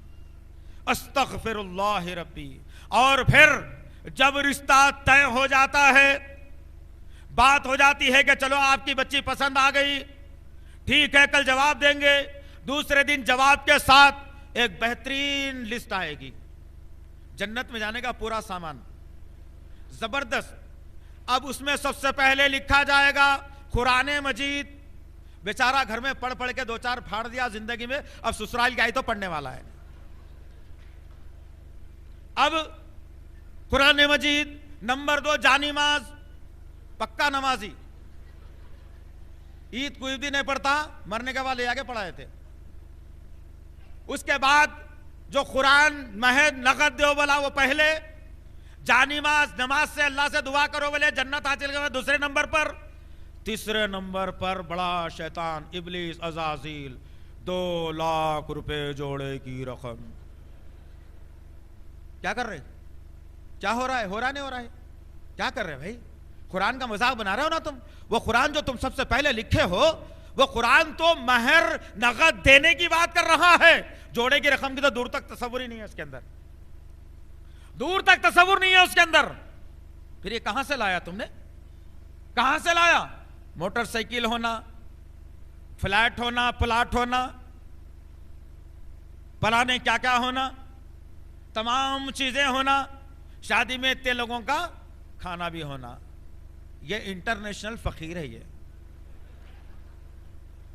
استغفر اللہ ربی. اور پھر جب رشتہ طے ہو جاتا ہے, بات ہو جاتی ہے کہ چلو آپ کی بچی پسند آ گئی, ٹھیک ہے کل جواب دیں گے. دوسرے دن جواب کے ساتھ ایک بہترین لسٹ آئے گی, جنت میں جانے کا پورا سامان, زبردست. اب اس میں سب سے پہلے لکھا جائے گا قرآن مجید. بیچارہ گھر میں پڑھ پڑھ کے 2-4 پھاڑ دیا زندگی میں, اب سسرال کی آئی تو پڑھنے والا ہے. اب قرآن مجید. نمبر 2 جانماز, پکا نمازی. عید کوئی بھی نہیں پڑھتا, مرنے کے بعد لے آگے پڑھائے تھے. اس کے بعد جو قرآن مہد نقد دو بولا وہ پہلے, جانماز نماز سے اللہ سے دعا کرو بولے جنت حاصل کرو دوسرے نمبر پر. تیسرے نمبر پر بڑا شیطان ابلیس عزازیل 2 لاکھ روپے جوڑے کی رقم. کیا کر رہے؟ کیا ہو رہا ہے؟ ہو رہا نہیں ہو رہا ہے؟ کیا کر رہے بھائی؟ قرآن کا مذاق بنا رہے ہو نا تم. وہ قرآن جو تم سب سے پہلے لکھے ہو, وہ قرآن تو مہر نقد دینے کی بات کر رہا ہے. جوڑے کی رقم کی تو دور تک تصور ہی نہیں ہے اس کے اندر, دور تک تصور نہیں ہے اس کے اندر. پھر یہ کہاں سے لایا تم نے؟ کہاں سے لایا؟ موٹر سائیکل ہونا، فلیٹ ہونا، پلاٹ ہونا، پلانے کیا کیا ہونا، تمام چیزیں ہونا، شادی میں اتنے لوگوں کا کھانا بھی ہونا. یہ انٹرنیشنل فقیر ہے. یہ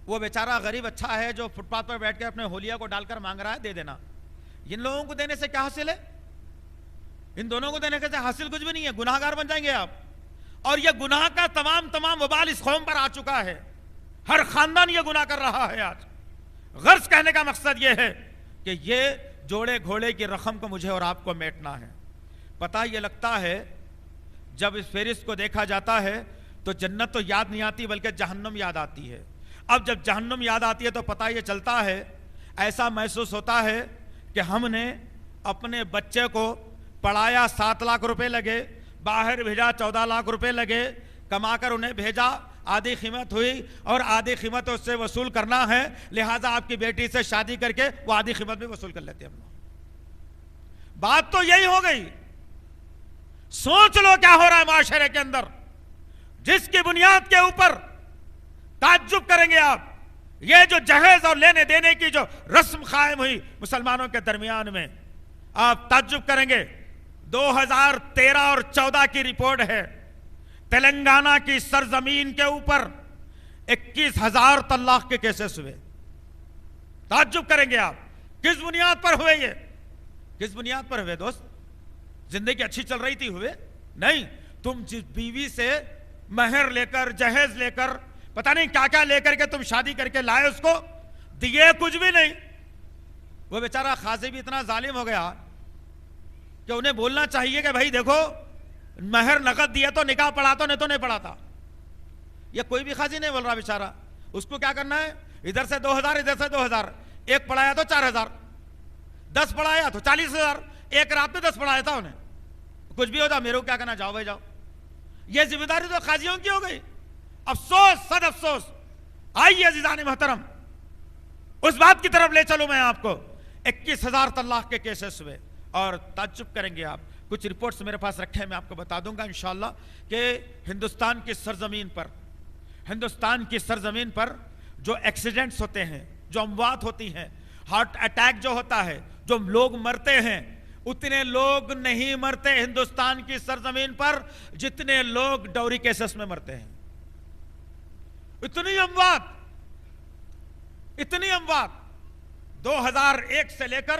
وہ بیچارہ غریب اچھا ہے جو فٹ پاتھ پر بیٹھ کے اپنے ہولیا کو ڈال کر مانگ رہا ہے، دے دینا. ان لوگوں کو دینے سے کیا حاصل ہے؟ ان دونوں کو دینے سے حاصل کچھ بھی نہیں ہے. گناہ گار بن جائیں گے آپ. اور یہ گناہ کا تمام وبال اس قوم پر آ چکا ہے. ہر خاندان یہ گناہ کر رہا ہے آج. غرض کہنے کا مقصد یہ ہے کہ یہ جوڑے گھوڑے کی رقم کو مجھے اور آپ کو میٹنا ہے. پتہ یہ لگتا ہے جب اس فہرست کو دیکھا جاتا ہے تو جنت تو یاد نہیں آتی بلکہ جہنم یاد آتی ہے. اب جب جہنم یاد آتی ہے تو پتہ یہ چلتا ہے، ایسا محسوس ہوتا ہے کہ ہم نے اپنے بچے کو پڑھایا، 7 لاکھ روپے لگے، باہر بھیجا 14 لاکھ روپے لگے، کما کر انہیں بھیجا، آدھی قیمت ہوئی اور آدھی قیمت اس سے وصول کرنا ہے، لہٰذا آپ کی بیٹی سے شادی کر کے وہ آدھی قیمت بھی وصول کر لیتے ہیں ہم لوگ. بات تو یہی ہو گئی. سوچ لو کیا ہو رہا ہے معاشرے کے اندر، جس کی بنیاد کے اوپر تعجب کریں گے آپ. یہ جو جہیز اور لینے دینے کی جو رسم قائم ہوئی مسلمانوں کے درمیان میں، آپ تعجب کریں گے. 2013 اور 14 کی رپورٹ ہے، تلنگانہ کی سرزمین کے اوپر 21,000 طلاق کے کیسز ہوئے. تعجب کریں گے آپ کس بنیاد پر ہوئے. یہ کس بنیاد پر ہوئے دوست؟ زندگی اچھی چل رہی تھی ہوئے؟ نہیں. تم جس بیوی سے مہر لے کر، جہیز لے کر، پتہ نہیں کیا کیا لے کر کے تم شادی کر کے لائے، اس کو دیے کچھ بھی نہیں. وہ بیچارہ قاضی بھی اتنا ظالم ہو گیا کہ انہیں بولنا چاہیے کہ بھائی دیکھو مہر نقد دیا تو نکاح پڑھا تو نہیں تو نہیں پڑھا تھا. یہ کوئی بھی قاضی نہیں بول رہا بیچارہ. اس کو کیا کرنا ہے؟ ادھر سے 2,000 ادھر سے 2,000. ایک پڑھایا تو 4,000، 10 پڑھایا تو 40,000. ایک رات میں 10 پڑھایا تھا انہیں. کچھ بھی ہوتا میرے کو کیا کرنا، جاؤ بھائی جاؤ. یہ ذمہ داری تو قاضیوں کی ہو گئی. افسوس، صد افسوس. آئیے عزیزان محترم اس بات کی طرف لے چلوں میں آپ کو. 21,000 طلاق کے کیسز ہوئے اور تعجب کریں گے آپ. کچھ رپورٹس میرے پاس رکھے ہیں، میں آپ کو بتا دوں گا انشاءاللہ کہ ہندوستان کی سرزمین پر جو ایکسیڈنٹس ہوتے ہیں، جو اموات ہوتی ہیں، ہارٹ اٹیک جو ہوتا ہے، جو لوگ مرتے ہیں، اتنے لوگ نہیں مرتے ہندوستان کی سرزمین پر جتنے لوگ ڈوری کیسز میں مرتے ہیں. اتنی اموات 2001 سے لے کر